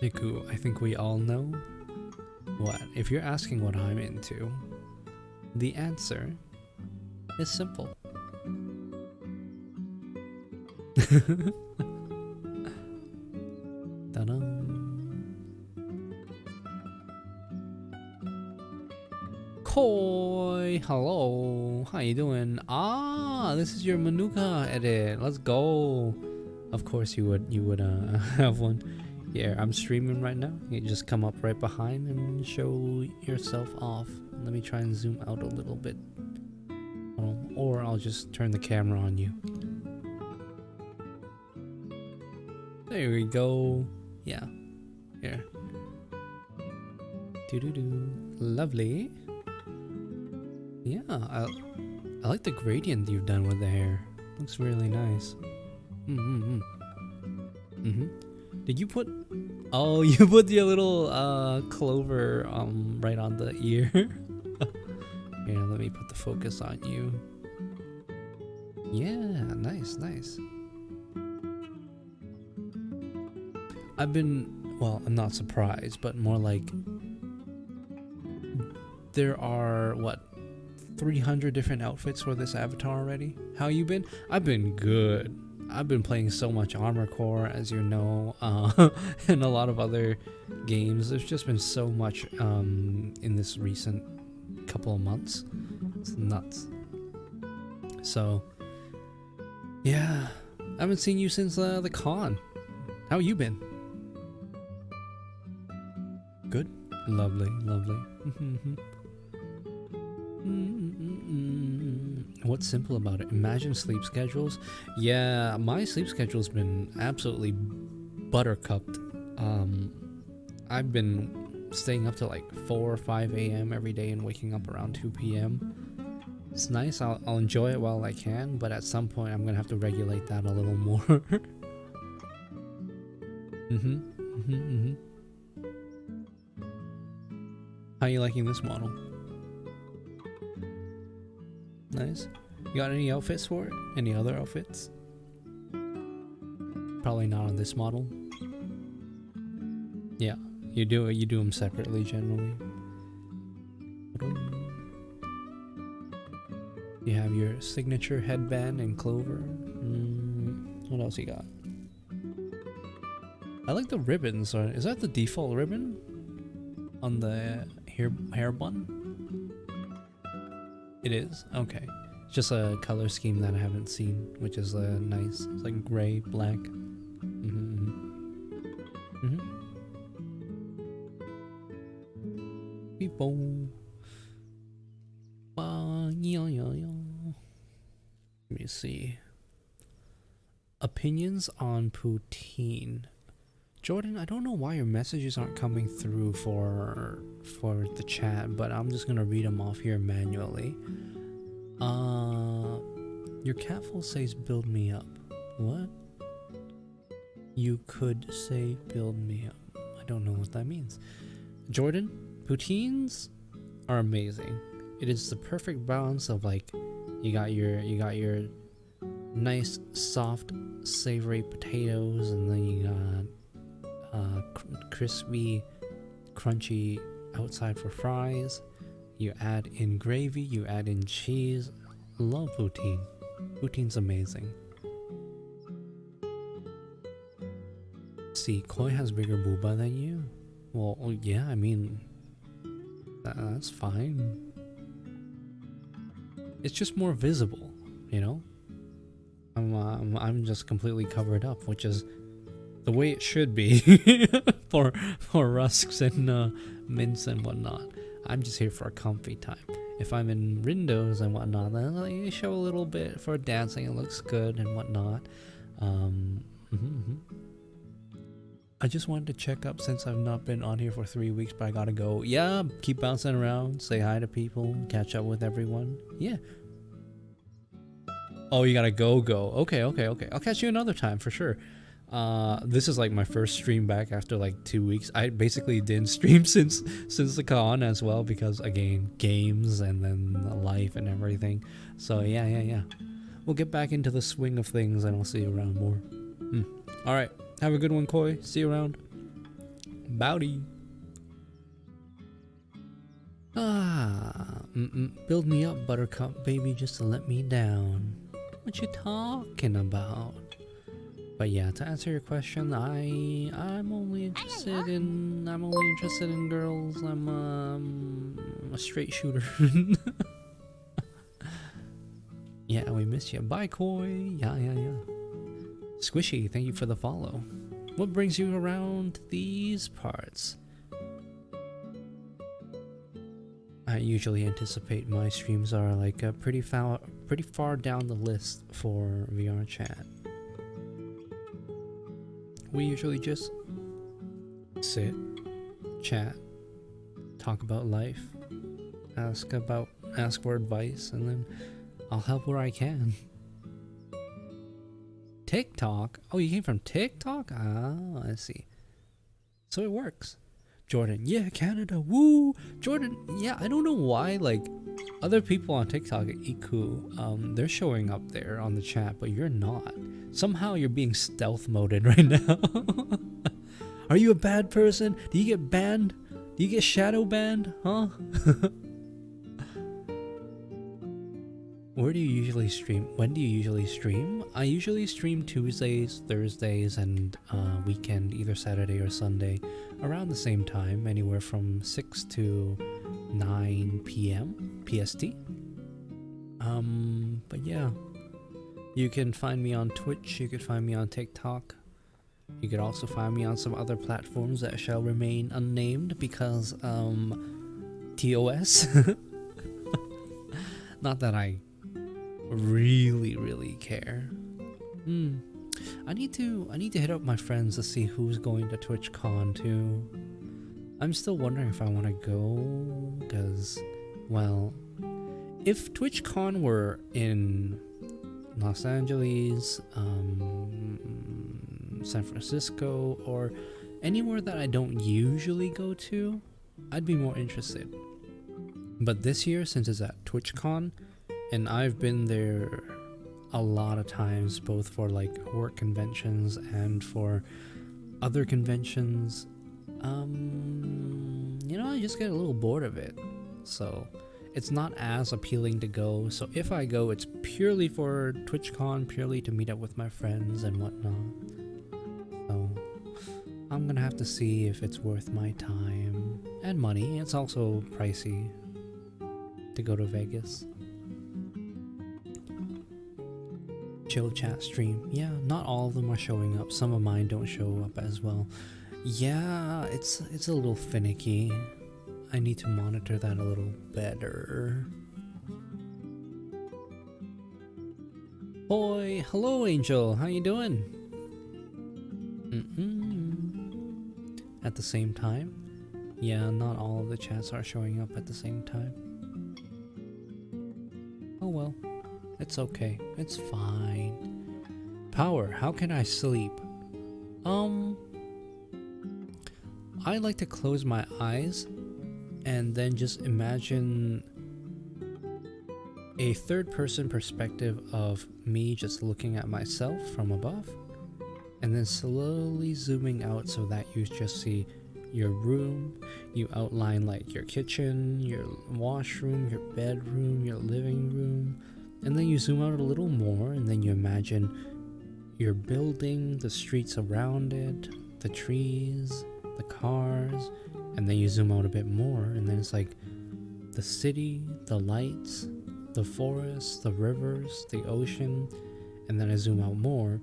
Niku, I think we all know. What? If you're asking what I'm into, the answer is simple. Ta-da. Koi, hello, how you doing? Ah, this is your Manuka edit. Let's go. Of course you would have one. Yeah, I'm streaming right now. You just come up right behind and show yourself off. Let me try and zoom out a little bit. Or I'll just turn the camera on you. There we go. Yeah. Here. Doo-doo-doo. Lovely. Yeah, I like the gradient you've done with the hair. Looks really nice. Did you put... Oh, you put your little clover right on the ear. Here, let me put the focus on you. Yeah, nice. I've been... Well, I'm not surprised, but more like... There are, what, 300 different outfits for this avatar already? How you been? I've been good. I've been playing so much Armor Core, as you know, and a lot of other games. There's just been so much in this recent couple of months. It's nuts. So, yeah, I haven't seen you since the con. How you been? Good? Lovely. What's simple about it? Imagine sleep schedules. Yeah, my sleep schedule's been absolutely buttercupped. I've been staying up to like 4 or 5 a.m. every day and waking up around 2 p.m. It's nice. I'll enjoy it while I can, but at some point I'm gonna have to regulate that a little more. How you liking this model? Nice. You got any outfits for it? Any other outfits? Probably not on this model. Yeah, you do them separately generally. You have your signature headband and clover. What else you got? I like the ribbons. Is that the default ribbon on the hair bun? It is? Okay. It's just a color scheme that I haven't seen, which is nice. It's like gray, black. People. Let me see. Opinions on poutine. Jordan, I don't know why your messages aren't coming through for the chat, but I'm just gonna read them off here manually. Your catful says build me up. What? You could say build me up. I don't know what that means. Jordan, poutines are amazing. It is the perfect balance of like you got your nice soft savory potatoes, and then you got crispy crunchy outside for fries. You add in gravy, you add in cheese. Love poutine. Poutine's amazing. See, Koi has bigger booba than you. Well, yeah, I mean that's fine. It's just more visible, you know. I'm just completely covered up, which is the way it should be for rusks and mints and whatnot. I'm just here for a comfy time. If I'm in rindos and whatnot, then you show a little bit for dancing. It looks good and whatnot. I just wanted to check up since I've not been on here for 3 weeks, but I gotta go. Yeah, keep bouncing around, say hi to people, catch up with everyone. Yeah. Oh, you gotta go. Okay. I'll catch you another time for sure. This is like my first stream back after like 2 weeks. I basically didn't stream since the con as well, because again, games and then life and everything. So yeah. We'll get back into the swing of things and I'll see you around more. All right. Have a good one, Koi. See you around. Bowdy. Build me up, Buttercup, baby, just to let me down. What you talking about? But yeah, to answer your question, I'm only interested in girls. I'm a straight shooter. Yeah, we miss you. Bye, Koi. Yeah. Squishy, thank you for the follow. What brings you around these parts? I usually anticipate my streams are like pretty far down the list for VRChat. We usually just sit, chat, talk about life, ask for advice, and then I'll help where I can. TikTok? Oh, you came from TikTok? Ah, I see. So it works. Jordan, yeah, Canada, woo! Jordan, yeah, I don't know why, like, other people on TikTok at Iku, they're showing up there on the chat, but you're not. Somehow you're being stealth moded right now. Are you a bad person? Do you get banned? Do you get shadow banned? Huh? Where do you usually stream? When do you usually stream? I usually stream Tuesdays, Thursdays, and weekend, either Saturday or Sunday, around the same time, anywhere from 6 to 9 p.m. PST. But yeah, you can find me on Twitch, you could find me on TikTok. You could also find me on some other platforms that shall remain unnamed because, TOS. Not that I really care. I need to hit up my friends to see who's going to TwitchCon too. I'm still wondering if I want to go, because, well, if TwitchCon were in Los Angeles, San Francisco, or anywhere that I don't usually go to, I'd be more interested. But this year, since it's at TwitchCon, and I've been there a lot of times, both for like work conventions and for other conventions. I just get a little bored of it. So it's not as appealing to go. So if I go, it's purely for TwitchCon, purely to meet up with my friends and whatnot. So I'm gonna have to see if it's worth my time and money. It's also pricey to go to Vegas. Chill chat stream. Yeah, not all of them are showing up. Some of mine don't show up as well. Yeah, it's a little finicky. I need to monitor that a little better. Boy, hello Angel, how you doing? At the same time? Yeah, not all of the chats are showing up at the same time. Oh well, it's okay, it's fine. Power, how can I sleep? I like to close my eyes and then just imagine a third-person perspective of me just looking at myself from above, and then slowly zooming out so that you just see your room. You outline like your kitchen, your washroom, your bedroom, your living room, and then you zoom out a little more, and then you imagine your building, the streets around it, the trees, the cars, and then you zoom out a bit more, and then it's like the city, the lights, the forests, the rivers, the ocean, and then I zoom out more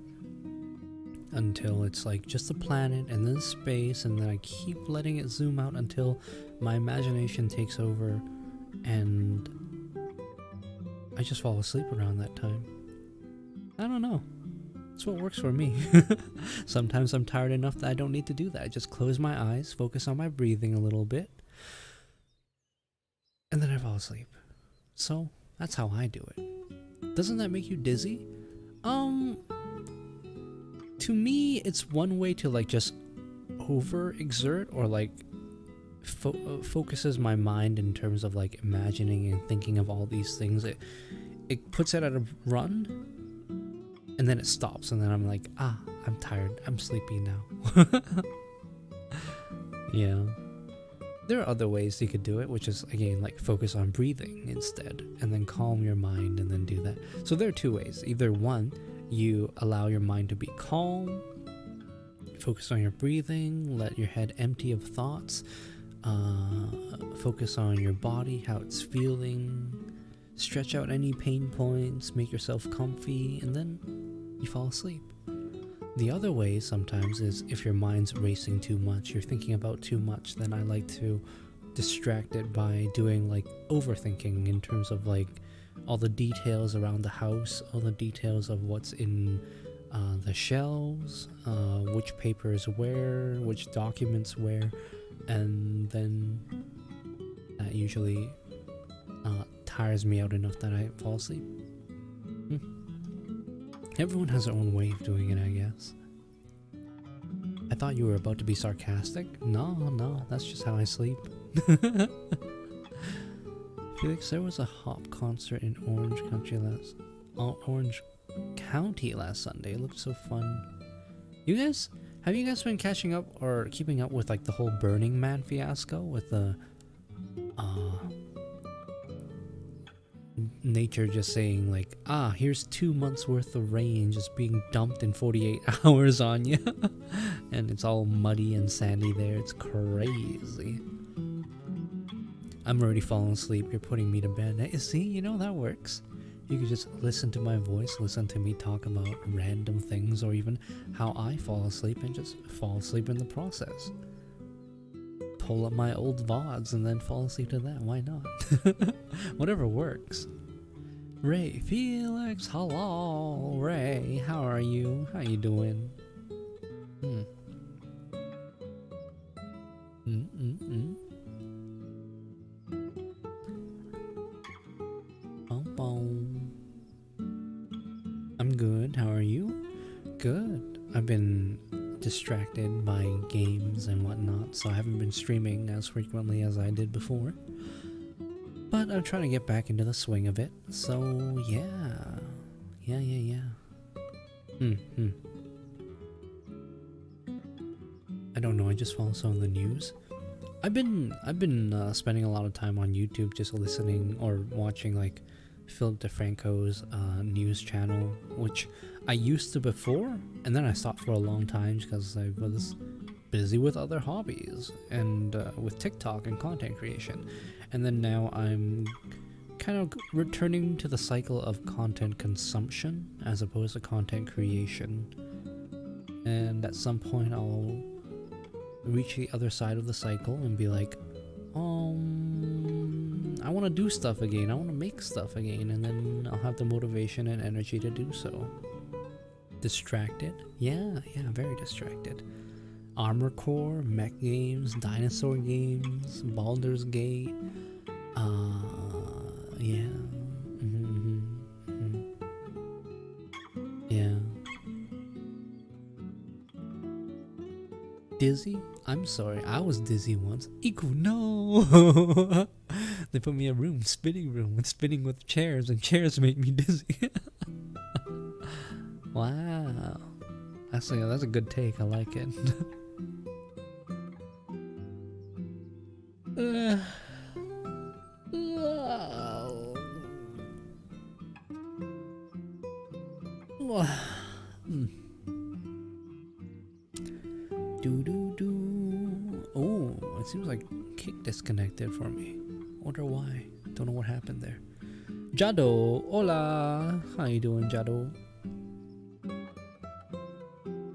until it's like just the planet and then space, and then I keep letting it zoom out until my imagination takes over and I just fall asleep around that time. I don't know. It's what works for me. Sometimes I'm tired enough that I don't need to do that. I just close my eyes, focus on my breathing a little bit, and then I fall asleep. So that's how I do it. Doesn't that make you dizzy? To me, it's one way to like just overexert or like focuses my mind in terms of like imagining and thinking of all these things. It puts it at a run, and then it stops, and then I'm like, I'm tired, I'm sleepy now. Yeah. There are other ways you could do it, which is again like focus on breathing instead, and then calm your mind and then do that. So there are two ways. Either one, you allow your mind to be calm, focus on your breathing, let your head empty of thoughts, focus on your body, how it's feeling, stretch out any pain points, make yourself comfy, and then you fall asleep. The other way sometimes is if your mind's racing too much, you're thinking about too much, then I like to distract it by doing like overthinking in terms of like all the details around the house, all the details of what's in the shelves, which papers where, which documents where, and then that usually tires me out enough that I fall asleep. Everyone has their own way of doing it, I guess. I thought you were about to be sarcastic. No, that's just how I sleep. Felix, there was a hop concert in Orange County last Sunday. It looked so fun. Have you guys been catching up or keeping up with like the whole Burning Man fiasco with the nature just saying like, here's 2 months worth of rain just being dumped in 48 hours on you. And it's all muddy and sandy there. It's crazy. I'm already falling asleep. You're putting me to bed. See, that works. You could just listen to my voice, listen to me talk about random things, or even how I fall asleep and just fall asleep in the process. Pull up my old VODs and then fall asleep to that. Why not? Whatever works. Ray, Felix, hello. Ray, how are you? How you doing? I'm good. How are you? Good. I've been distracted by games and whatnot, so I haven't been streaming as frequently as I did before. But I'm trying to get back into the swing of it. So yeah. yeah. Hmm. I don't know. I just follow some of the news. I've been spending a lot of time on YouTube just listening or watching like Philip DeFranco's news channel, which I used to before, and then I stopped for a long time because I was busy with other hobbies and with TikTok and content creation. And then now I'm kind of returning to the cycle of content consumption as opposed to content creation. And at some point I'll reach the other side of the cycle and be like, I want to do stuff again. I want to make stuff again, and then I'll have the motivation and energy to do so. Distracted? Yeah, very distracted. Armor Core, mech games, dinosaur games, Baldur's Gate. Yeah. Yeah. Dizzy? I'm sorry, I was dizzy once. Iku, no! They put me in a room, spinning with chairs, and chairs make me dizzy. Wow. That's a good take, I like it. Oh, it seems like Kick disconnected for me. Wonder why. Don't know what happened there. Jado, hola. How you doing, Jado?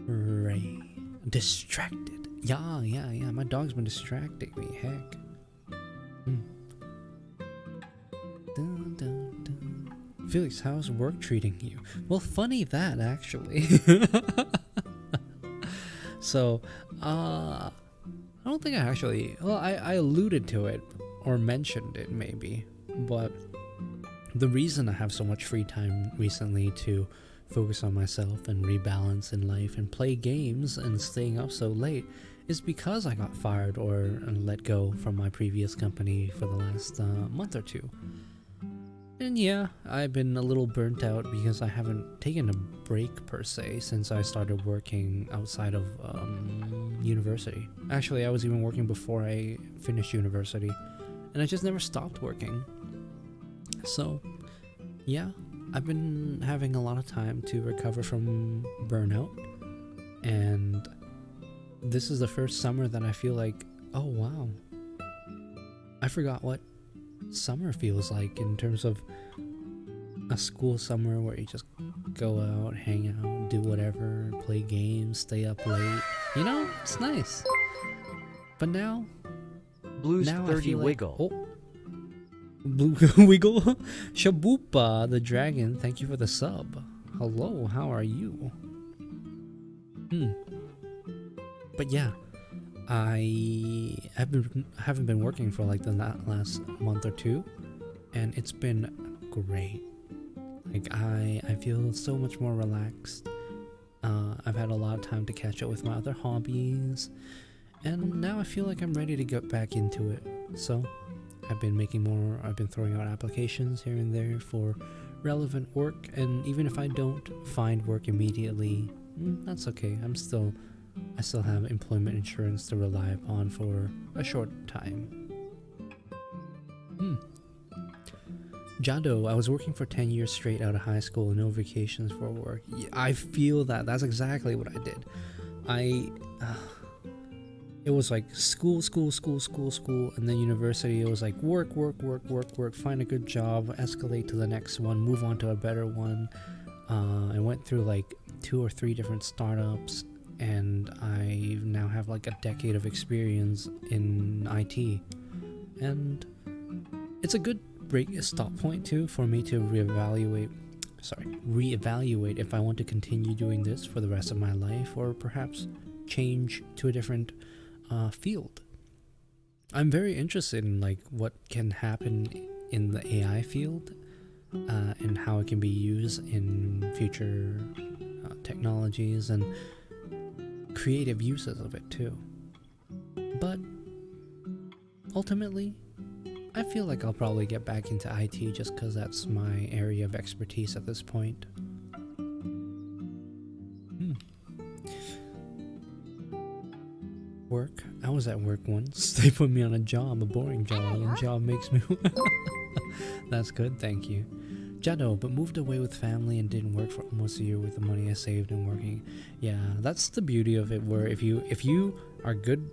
Ray. Distracted. Yeah. My dog's been distracting me. Heck. Dun. Felix, how's work treating you? Well, funny that, actually. So, I don't think I actually... Well, I alluded to it, or mentioned it, maybe. But the reason I have so much free time recently to focus on myself and rebalance in life and play games and staying up so late is because I got fired or let go from my previous company for the last month or two. And yeah, I've been a little burnt out because I haven't taken a break per se since I started working outside of university. Actually, I was even working before I finished university, and I just never stopped working. So yeah, I've been having a lot of time to recover from burnout, and this is the first summer that I feel like, oh wow, I forgot what summer feels like in terms of a school summer where you just go out, hang out, do whatever, play games, stay up late. You know, it's nice. But now Blues now 30 I feel like, Wiggle. oh, Blue Wiggle, Shabupa the dragon, thank you for the sub. Hello, how are you? But yeah, I haven't been working for like the last month or two, and it's been great. Like I feel so much more relaxed. I've had a lot of time to catch up with my other hobbies, and now I feel like I'm ready to get back into it. So I've been throwing out applications here and there for relevant work, and even if I don't find work immediately, that's okay. I still have employment insurance to rely upon for a short time. Jado, I was working for 10 years straight out of high school and no vacations for work. Yeah, I feel that. That's exactly what I did. It was like school, and then university. It was like work, find a good job, escalate to the next one, move on to a better one. I went through like 2 or 3 different startups, and I now have like a decade of experience in IT. And it's a good stop point too for me to reevaluate if I want to continue doing this for the rest of my life, or perhaps change to a different field. I'm very interested in like what can happen in the AI field, and how it can be used in future technologies and creative uses of it too. But ultimately, I feel like I'll probably get back into IT just because that's my area of expertise at this point. work. I was at work once. They put me on a job, a boring job, and job makes me. That's good, thank you. Jado, but moved away with family and didn't work for almost a year with the money I saved and working. Yeah, that's the beauty of it. Where if you are good,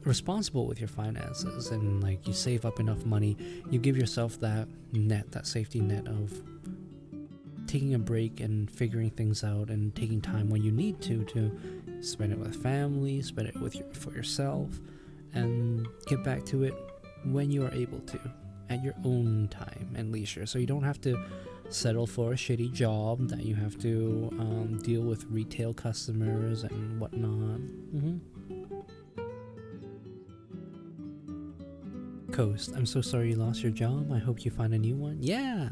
responsible with your finances, and like you save up enough money, you give yourself that safety net of taking a break and figuring things out and taking time when you need to spend it with family, spend it for yourself, and get back to it when you are able to, at your own time and leisure. So you don't have to settle for a shitty job that you have to deal with retail customers and whatnot. Coast, I'm so sorry you lost your job. I hope you find a new one. Yeah,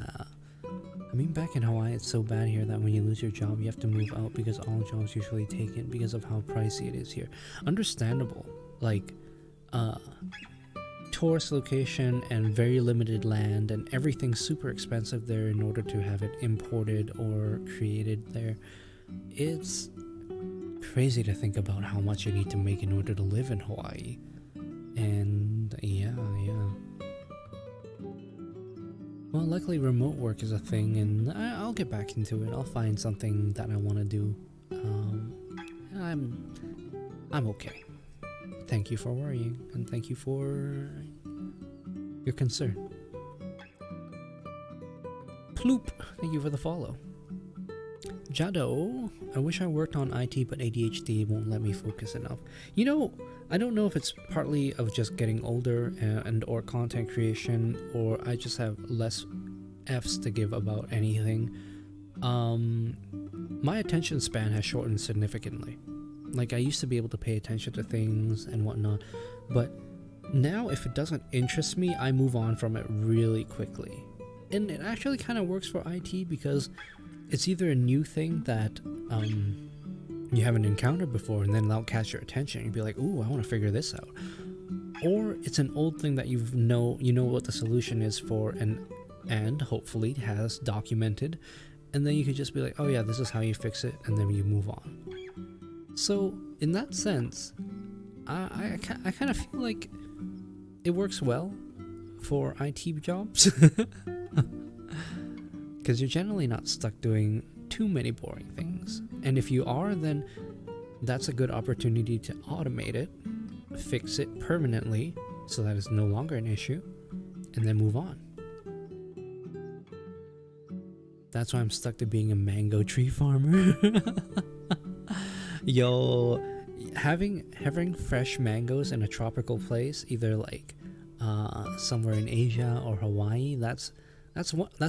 I mean, back in Hawaii, it's so bad here that when you lose your job, you have to move out because all jobs usually taken because of how pricey it is here. Understandable. Like, tourist location and very limited land, and everything's super expensive there in order to have it imported or created there. It's crazy to think about how much you need to make in order to live in Hawaii. And yeah. Well, luckily remote work is a thing, and I'll get back into it. I'll find something that I want to do. I'm okay. Thank you for worrying, and thank you for your concern. Ploop, thank you for the follow. Jado, I wish I worked on IT, but ADHD won't let me focus enough. You know, I don't know if it's partly of just getting older and or content creation, or I just have less F's to give about anything. My attention span has shortened significantly. Like, I used to be able to pay attention to things and whatnot, but now if it doesn't interest me, I move on from it really quickly. And it actually kind of works for IT because it's either a new thing that you haven't encountered before, and then that'll catch your attention. You'd be like, ooh, I want to figure this out. Or it's an old thing that you know what the solution is for, and hopefully has documented, and then you could just be like, oh yeah, this is how you fix it, and then you move on. So in that sense, I kind of feel like it works well for IT jobs. Because you're generally not stuck doing too many boring things. And if you are, then that's a good opportunity to automate it, fix it permanently so that it's no longer an issue, and then move on. That's why I'm stuck to being a mango tree farmer. Yo, having fresh mangoes in a tropical place, either like somewhere in Asia or Hawaii, that's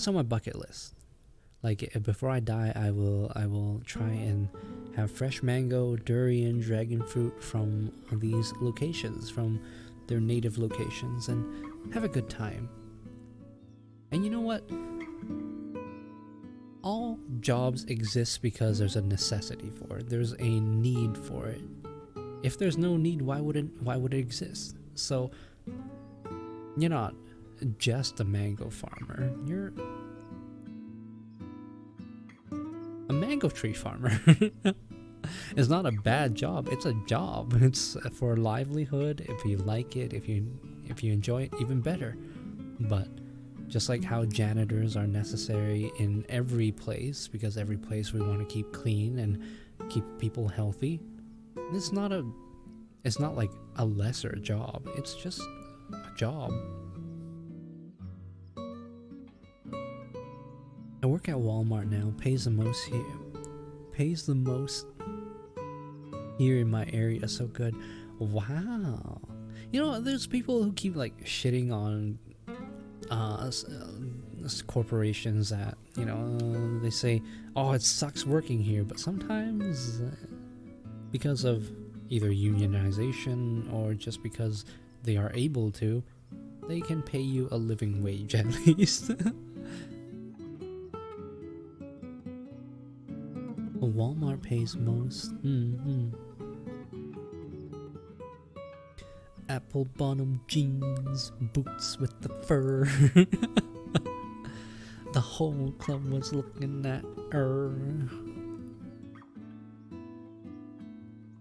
on my bucket list. Like, before I die, I will try and have fresh mango, durian, dragon fruit from these locations, from their native locations, and have a good time. And you know what? All jobs exist because there's a necessity for it. There's a need for it. If there's no need, why would it exist? So you're not just a mango farmer. You're a mango tree farmer. It's not a bad job. It's a job. It's for a livelihood. If you like it, if you enjoy it, even better. But just like how janitors are necessary in every place, because every place we want to keep clean and keep people healthy, it's not like a lesser job. It's just a job. I work at Walmart now. Pays the most here in my area. So good. Wow. You know, there's people who keep like shitting on corporations that, you know, they say, oh, it sucks working here, but sometimes because of either unionization or just because they are able to, they can pay you a living wage at least. Walmart pays most. Apple bottom jeans, boots with the fur. The whole club was looking at her.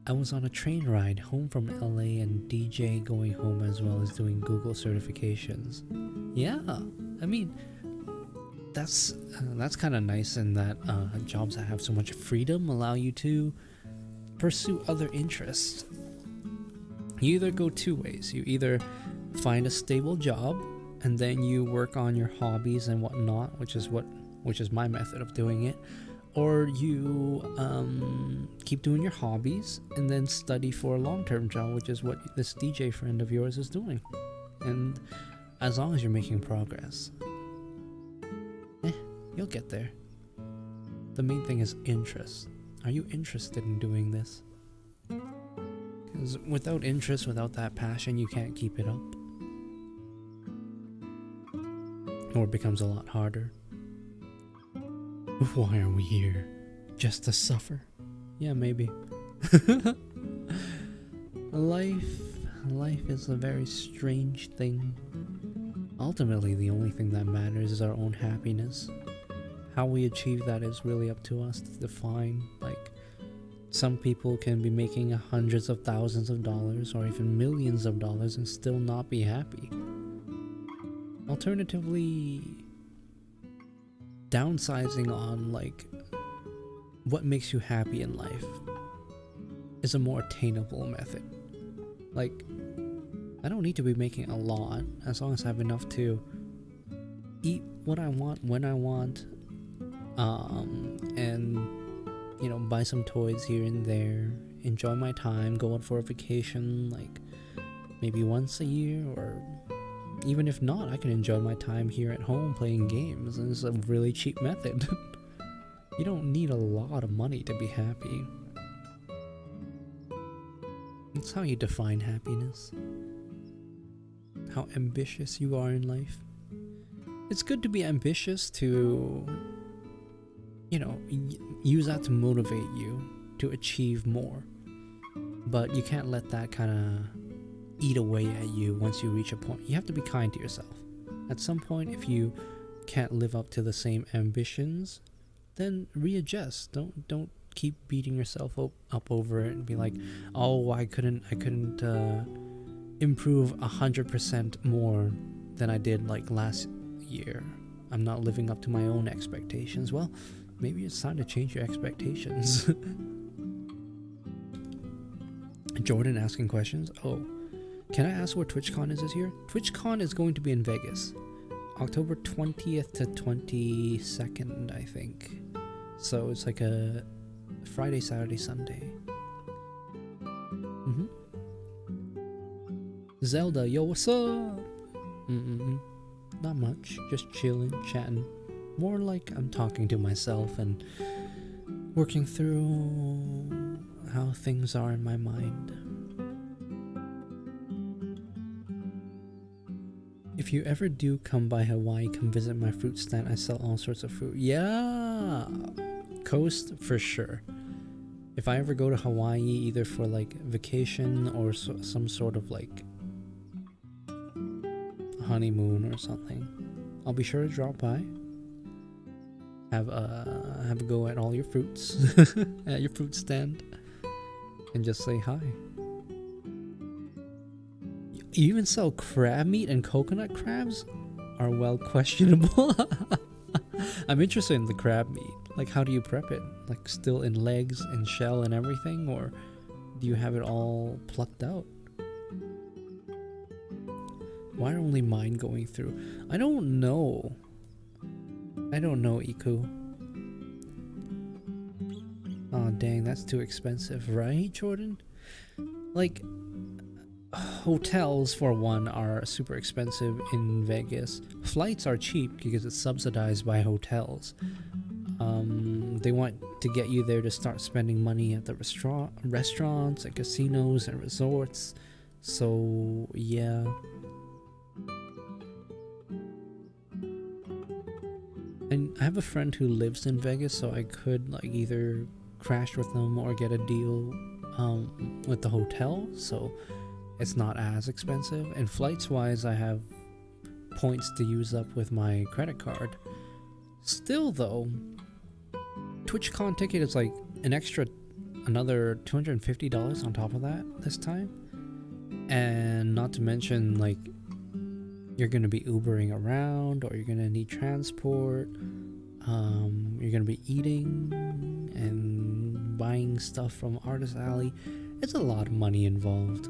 I was on a train ride home from LA and DJ going home as well as doing Google certifications. Yeah, I mean, that's kind of nice in that jobs that have so much freedom allow you to pursue other interests. You either go two ways. You either find a stable job and then you work on your hobbies and whatnot, which is my method of doing it, or you keep doing your hobbies and then study for a long-term job, which is what this DJ friend of yours is doing. And as long as you're making progress, you'll get there. The main thing is interest. Are you interested in doing this? Because without interest, without that passion, you can't keep it up. Or it becomes a lot harder. Why are we here? Just to suffer? Yeah, maybe. Life is a very strange thing. Ultimately, the only thing that matters is our own happiness. How we achieve that is really up to us to define. Like, some people can be making hundreds of thousands of dollars or even millions of dollars and still not be happy. Alternatively, downsizing on like what makes you happy in life is a more attainable method. Like, I don't need to be making a lot as long as I have enough to eat what I want when I want, and buy some toys here and there, enjoy my time, go out for a vacation like maybe once a year, or even if not, I can enjoy my time here at home playing games. And it's a really cheap method. You don't need a lot of money to be happy. It's how you define happiness. How ambitious you are in life. It's good to be ambitious to, use that to motivate you to achieve more. But you can't let that kind of eat away at you once you reach a point. You have to be kind to yourself. At some point, if you can't live up to the same ambitions, then readjust. Don't keep beating yourself up over it and be like, oh, I couldn't improve 100% more than I did like last year. I'm not living up to my own expectations. Well, maybe it's time to change your expectations. Jordan asking questions. Oh, can I ask where TwitchCon is this year? TwitchCon is going to be in Vegas, October 20th to 22nd, I think. So it's like a Friday, Saturday, Sunday. Zelda, yo, what's up? Not much, just chilling, chatting. More like I'm talking to myself and working through how things are in my mind. If you ever do come by Hawaii, come visit my fruit stand. I sell all sorts of fruit. Yeah, coast for sure. If I ever go to Hawaii, either for like vacation or some sort of like honeymoon or something, I'll be sure to drop by. Have a go at all your fruits at your fruit stand, and just say hi. You even sell crab meat, and coconut crabs are well questionable. I'm interested in the crab meat. Like, how do you prep it? Like, still in legs and shell and everything, or do you have it all plucked out? Why are only mine going through? I don't know, Iku. Oh dang, that's too expensive, right, Jordan? Like, hotels for one are super expensive in Vegas. Flights are cheap because it's subsidized by hotels. They want to get you there to start spending money at the restaurants and casinos and resorts. So yeah. And I have a friend who lives in Vegas, so I could like either crash with them or get a deal with the hotel, so it's not as expensive. And flights wise, I have points to use up with my credit card. Still though, TwitchCon ticket is like an extra another $250 on top of that this time. And not to mention, like, you're gonna be Ubering around, or you're gonna need transport. You're gonna be eating and buying stuff from Artist Alley. It's a lot of money involved.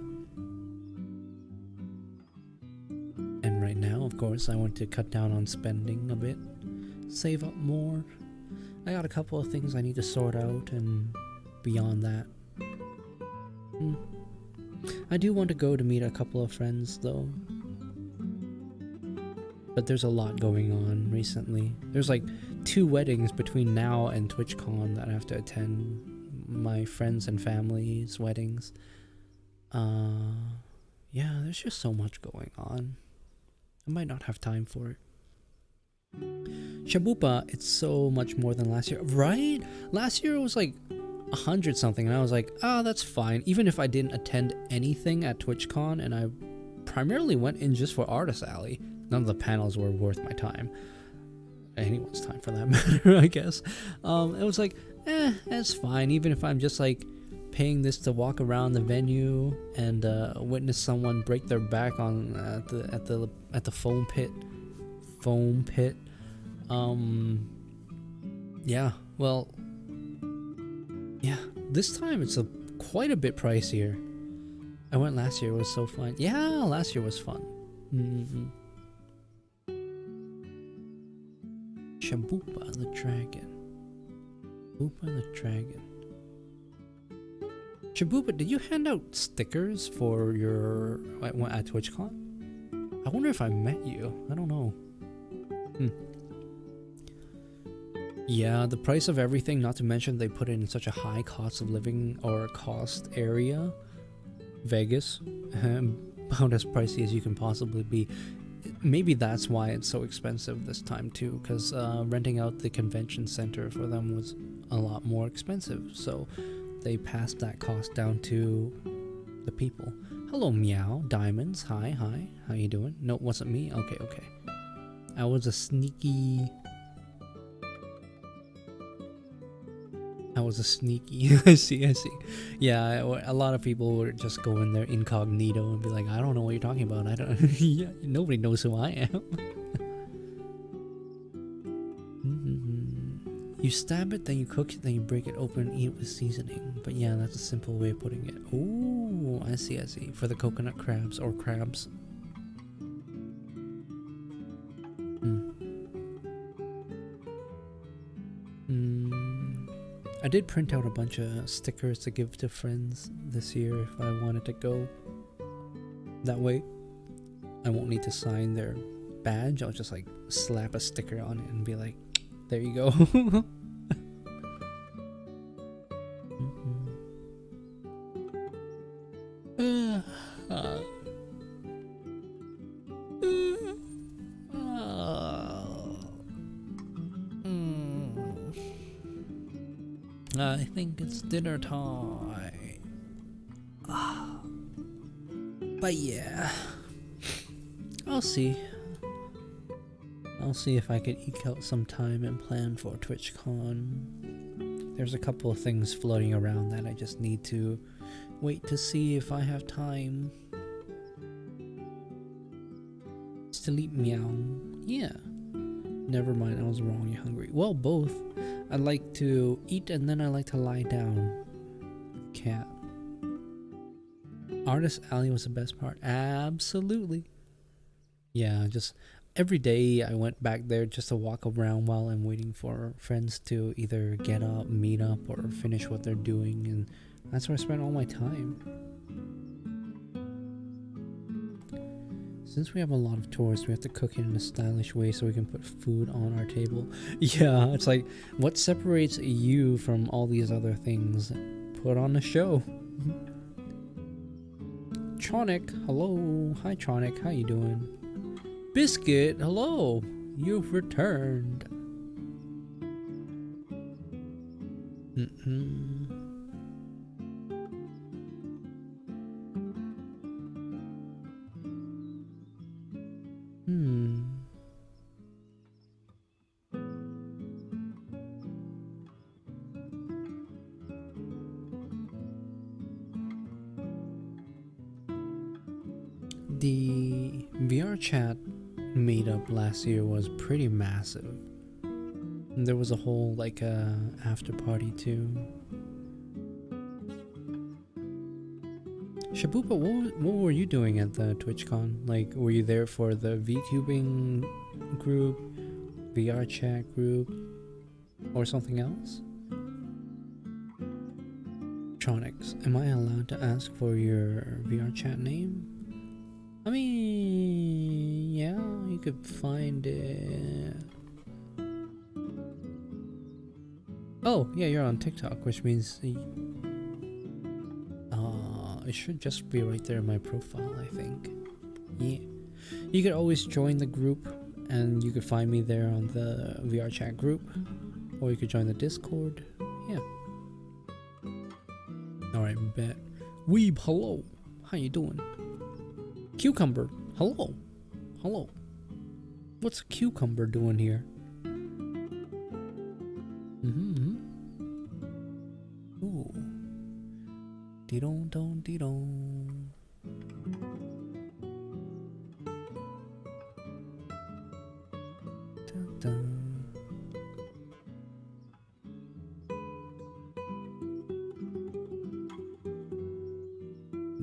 And right now, of course, I want to cut down on spending a bit, save up more. I got a couple of things I need to sort out, and beyond that, I do want to go to meet a couple of friends though. But there's a lot going on recently. There's like 2 weddings between now and TwitchCon that I have to attend. My friends and family's weddings. Yeah, there's just so much going on. I might not have time for it. Shabupa, it's so much more than last year, right? Last year it was like 100 something, and I was like, oh, that's fine. Even if I didn't attend anything at TwitchCon, and I primarily went in just for Artist Alley, none of the panels were worth my time. Anyone's time for that matter, I guess. It was like, it's fine. Even if I'm just like paying this to walk around the venue and witness someone break their back on at the foam pit. Yeah. Well. Yeah. This time it's quite a bit pricier. I went last year. It was so fun. Yeah, last year was fun. Shabupa the Dragon. Shabupa, did you hand out stickers for your at TwitchCon? I wonder if I met you. I don't know. Yeah, the price of everything, not to mention they put it in such a high cost of living or cost area. Vegas, about as pricey as you can possibly be. Maybe that's why it's so expensive this time too, because renting out the convention center for them was a lot more expensive, so they passed that cost down to the people. Hello, Meow Diamonds. Hi, how you doing? No, it wasn't me. Okay. I was a sneaky. I see. Yeah, a lot of people would just go in there incognito and be like, I don't know what you're talking about. I don't. Yeah, nobody knows who I am. You stab it, then you cook it, then you break it open and eat it with seasoning. But yeah, that's a simple way of putting it. Ooh, I see. For the coconut crabs or crabs. I did print out a bunch of stickers to give to friends this year if I wanted to go. That way, I won't need to sign their badge. I'll just like slap a sticker on it and be like, there you go. I think it's dinner time. But yeah, I'll see if I can eke out some time and plan for TwitchCon. There's a couple of things floating around that I just need to wait to see if I have time. Sleep, meow. Yeah. Never mind, I was wrong. You're hungry. Well, both. I like to eat and then I like to lie down. Cat. Artist Alley was the best part. Absolutely. Yeah, just every day I went back there just to walk around while I'm waiting for friends to either get up, meet up, or finish what they're doing, and that's where I spent all my time. Since we have a lot of tourists, we have to cook it in a stylish way so we can put food on our table. Yeah, it's like, what separates you from all these other things? Put on a show. Tronic, hello. Hi Tronic, how you doing? Biscuit, hello. You've returned. The VRChat meetup last year was pretty massive. And there was a whole like after party too. Shabupa, what were you doing at the TwitchCon? Like, were you there for the VTubing group, VRChat group, or something else? Tronics, am I allowed to ask for your VRChat name? I mean, yeah, you could find it. Oh, yeah, you're on TikTok, which means it should just be right there in my profile, I think. Yeah. You could always join the group, and you could find me there on the VRChat group, or you could join the Discord. Yeah. Alright, bet. Weeb, hello. How you doing? Cucumber, hello. Hello. What's Cucumber doing here? Ooh. Dee-dong, dong, dee-dong. Dun-dun.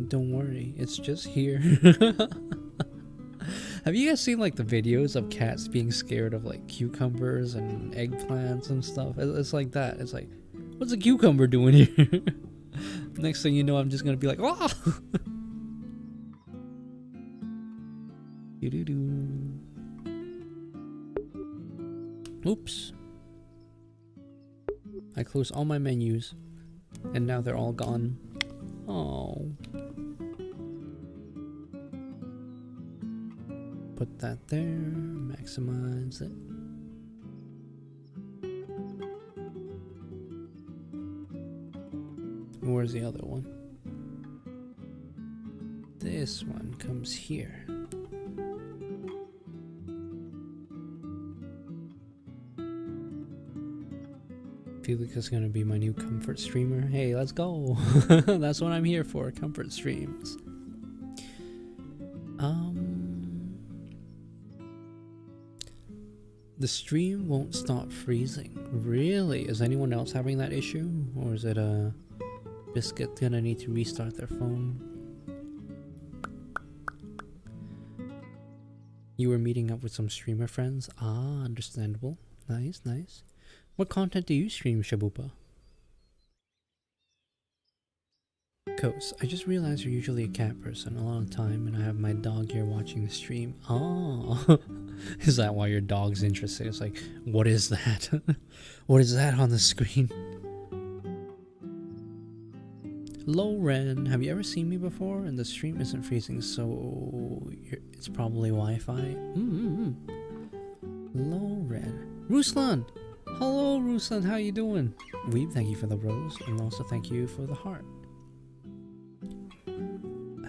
Don't worry, it's just here. Have you guys seen like the videos of cats being scared of like cucumbers and eggplants and stuff? It's like that. It's like, what's a cucumber doing here? Next thing you know, I'm just gonna be like, oh! Oops. I closed all my menus, and now they're all gone. Oh. Put that there, maximize it. Where's the other one? This one comes here. Felix is gonna be my new comfort streamer. Hey, let's go. That's what I'm here for, comfort streams. The stream won't stop freezing. Really? Is anyone else having that issue? Or is it a Biscuit gonna need to restart their phone? You were meeting up with some streamer friends? Ah, understandable. Nice, nice. What content do you stream, Shabupa? Coast, I just realized you're usually a cat person a lot of time, and I have my dog here watching the stream. Oh, is that why your dog's interested? It's like, what is that? What is that on the screen? Loren, have you ever seen me before? And the stream isn't freezing, so it's probably Wi-Fi. Loren, Ruslan. Hello, Ruslan. How you doing? Weeb, thank you for the rose, and also thank you for the heart.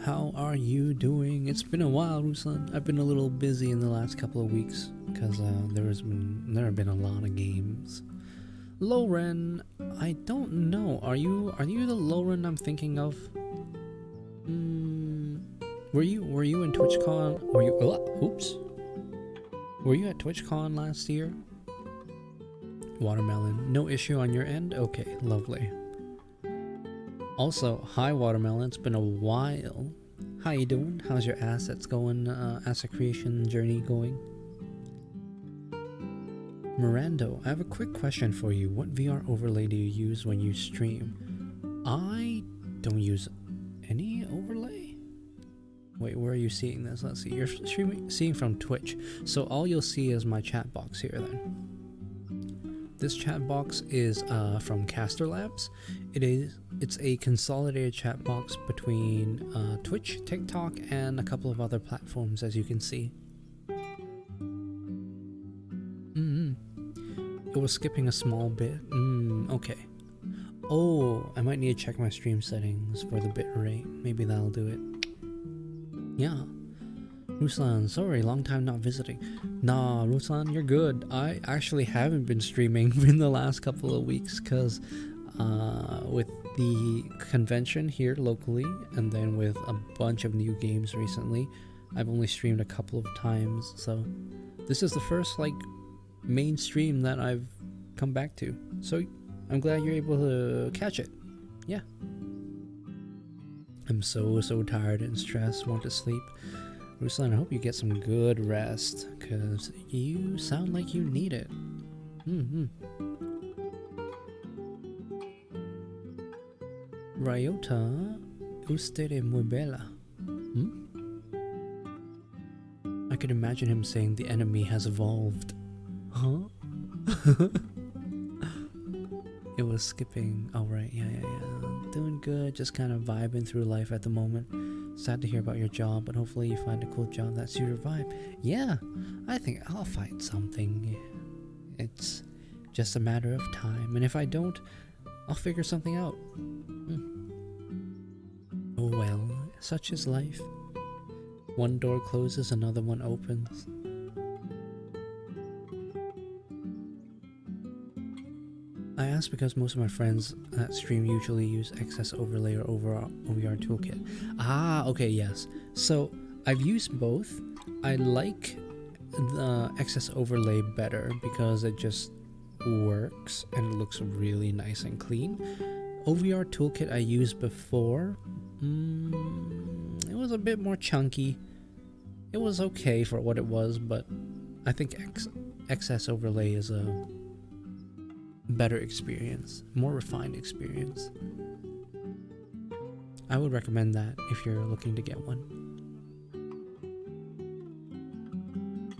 How are you doing? It's been a while, Ruslan. I've been a little busy in the last couple of weeks because there have been a lot of games. Loren, I don't know. Are you the Loren I'm thinking of? Were you in TwitchCon? Were you at TwitchCon last year? Watermelon, no issue on your end? Okay, lovely. Also, hi Watermelon, it's been a while. How you doing? How's your assets going, asset creation journey going? Mirando, I have a quick question for you. What VR overlay do you use when you stream? I don't use any overlay. Wait, where are you seeing this? Let's see. You're seeing from Twitch. So all you'll see is my chat box here then. This chat box is from Caster Labs. It's a consolidated chat box between Twitch, TikTok, and a couple of other platforms, as you can see. It was skipping a small bit. Okay. Oh, I might need to check my stream settings for the bit rate. Maybe that'll do it. Yeah. Ruslan, sorry, long time not visiting. Nah, Ruslan, you're good. I actually haven't been streaming in the last couple of weeks because with the convention here locally and then with a bunch of new games recently, I've only streamed a couple of times, so this is the first like main stream that I've come back to. So I'm glad you're able to catch it. Yeah. I'm so tired and stressed, want to sleep. Ruslan, I hope you get some good rest, cause you sound like you need it. Ryota, usted es muy bella. I could imagine him saying the enemy has evolved. Huh? It was skipping. Oh, right. Yeah. Doing good. Just kind of vibing through life at the moment. Sad to hear about your job, but hopefully you find a cool job that suits your vibe. Yeah, I think I'll find something. It's just a matter of time. And if I don't, I'll figure something out. Oh well, such is life. One door closes, another one opens. I asked because most of my friends that stream usually use XS Overlay or OVR Toolkit. Ah, okay, yes. So I've used both. I like the XS Overlay better because it just works and it looks really nice and clean. OVR Toolkit I used before. It was a bit more chunky. It was okay for what it was, but I think XS Overlay is a better experience, more refined experience. I would recommend that if you're looking to get one.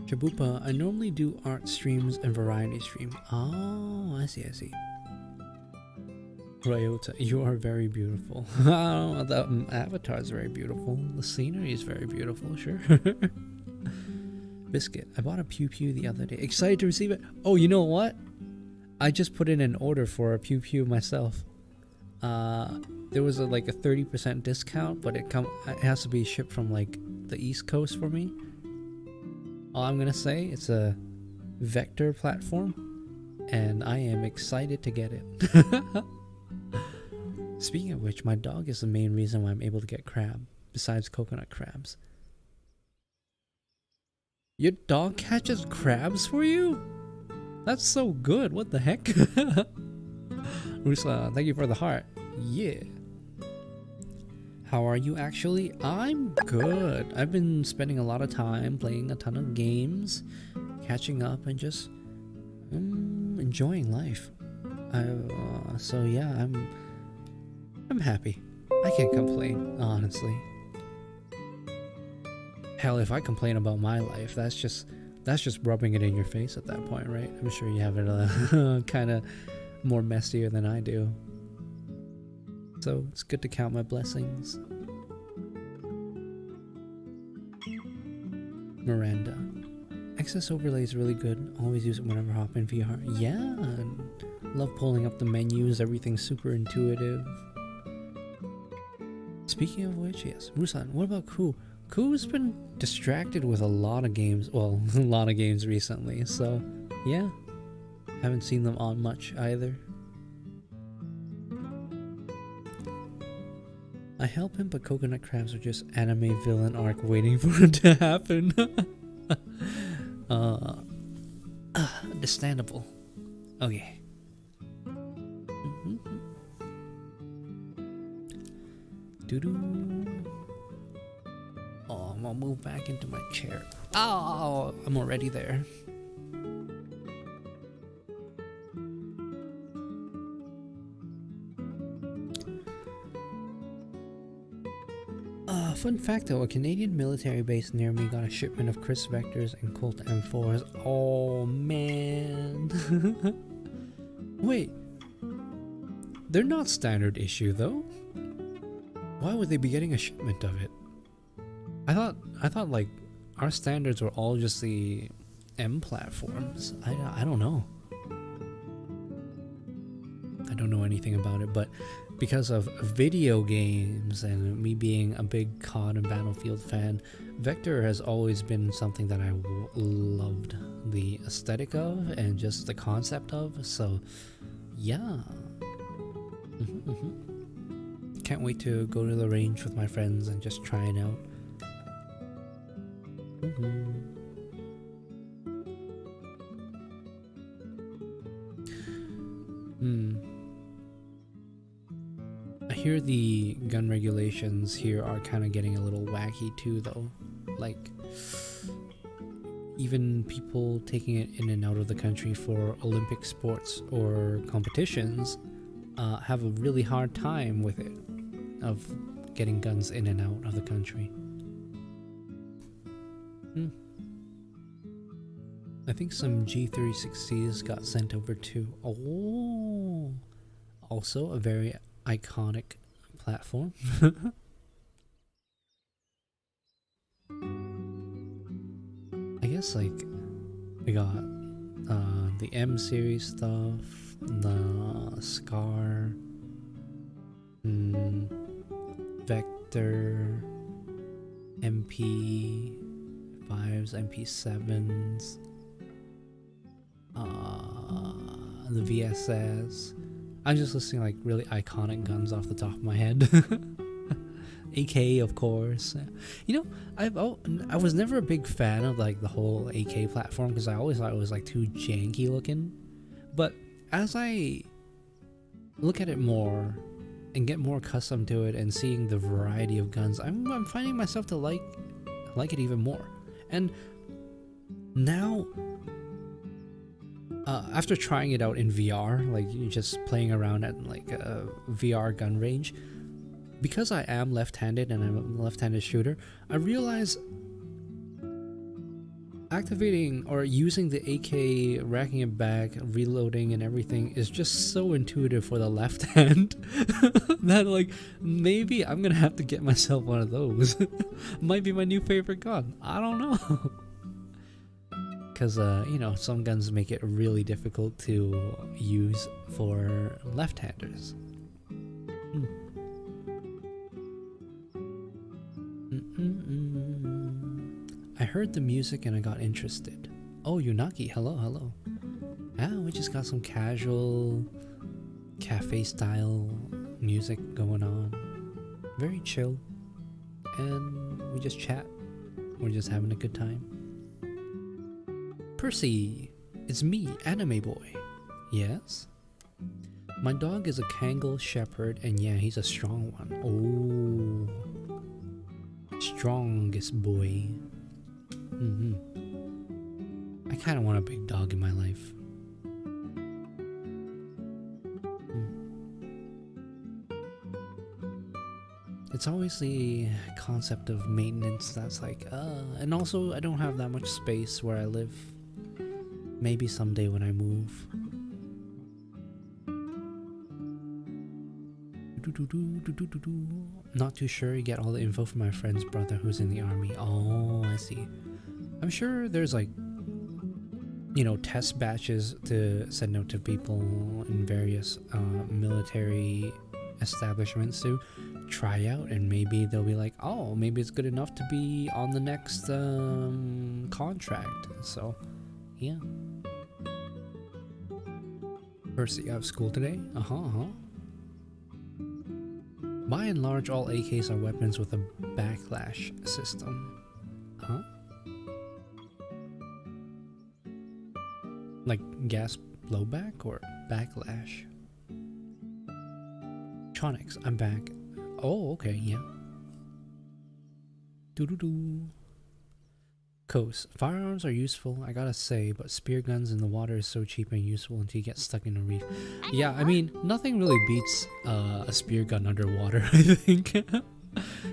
Jabupa, I normally do art streams and variety stream. Oh, I see. Ryota, you are very beautiful. The avatar is very beautiful. The scenery is very beautiful, sure. Biscuit, I bought a Pew Pew the other day. Excited to receive it. Oh, you know what? I just put in an order for a Pew Pew myself. There was like a 30% discount, but it has to be shipped from like the East Coast for me. All I'm gonna say, it's a vector platform, and I am excited to get it. Speaking of which, my dog is the main reason why I'm able to get crab, besides coconut crabs. Your dog catches crabs for you? That's so good. What the heck? Rusla, thank you for the heart. Yeah. How are you actually? I'm good. I've been spending a lot of time playing a ton of games, catching up, and just enjoying life. So yeah, I'm happy. I can't complain, honestly. Hell, if I complain about my life, that's just rubbing it in your face at that point, right? I'm sure you have it kind of more messier than I do. So it's good to count my blessings. Miranda. XS Overlay is really good. Always use it whenever I hop in VR. Yeah, and love pulling up the menus. Everything's super intuitive. Speaking of which, yes. Ruslan, what about Ku? Ku's been distracted with a lot of games. Well, a lot of games recently. So, yeah. Haven't seen them on much either. I help him, but coconut crabs are just anime villain arc waiting for it to happen. Understandable. Okay. Doo-doo. Oh, I'm gonna move back into my chair. Oh, I'm already there. Fun fact though, a Canadian military base near me got a shipment of Chris Vectors and Colt M4s. Oh man. Wait. They're not standard issue though. Why would they be getting a shipment of it? I thought like our standards were all just the M platforms. I don't know. I don't know anything about it, but because of video games and me being a big COD and Battlefield fan, Vector has always been something that I loved the aesthetic of and just the concept of. So, yeah. Can't wait to go to the range with my friends and just try it out. Hmm. I hear the gun regulations here are kind of getting a little wacky too, though. Like, even people taking it in and out of the country for Olympic sports or competitions have a really hard time with it, of getting guns in and out of the country. I think some G360s got sent over too. Oh, also a very iconic platform. I guess like we got the M series stuff, the Scar, Vector, MP5s, MP7s, the VSS. I'm just listing like really iconic guns off the top of my head. AK, of course. You know, I was never a big fan of like the whole AK platform because I always thought it was like too janky looking. But as I look at it more and get more accustomed to it and seeing the variety of guns, I'm finding myself to like it even more. And now, after trying it out in VR, like just playing around at like a VR gun range, because I am left-handed and I'm a left-handed shooter, I realize activating or using the AK, racking it back, reloading and everything is just so intuitive for the left hand that like maybe I'm gonna have to get myself one of those. Might be my new favorite gun. I don't know. Because you know, some guns make it really difficult to use for left-handers. I heard the music and I got interested. Oh, Yunaki, hello. Yeah, we just got some casual cafe style music going on. Very chill. And we just chat. We're just having a good time. Percy, it's me, Anime Boy. Yes? My dog is a Kangal Shepherd, and yeah, he's a strong one. Oh, strongest boy. I kind of want a big dog in my life. It's always the concept of maintenance that's like, and also I don't have that much space where I live. Maybe someday when I move. Not too sure. You get all the info from my friend's brother who's in the army. Oh, I see. I'm sure there's like, you know, test batches to send out to people in various military establishments to try out, and maybe they'll be like, oh, maybe it's good enough to be on the next contract. So, yeah. Percy, you have school today? By and large, all AKs are weapons with a backlash system. Huh? Like gas blowback or backlash? Tronics, I'm back. Oh, okay, yeah. Doo-doo-doo. Coast. Firearms are useful, I gotta say, but spear guns in the water is so cheap and useful until you get stuck in a reef. Yeah, I mean, nothing really beats a spear gun underwater, I think.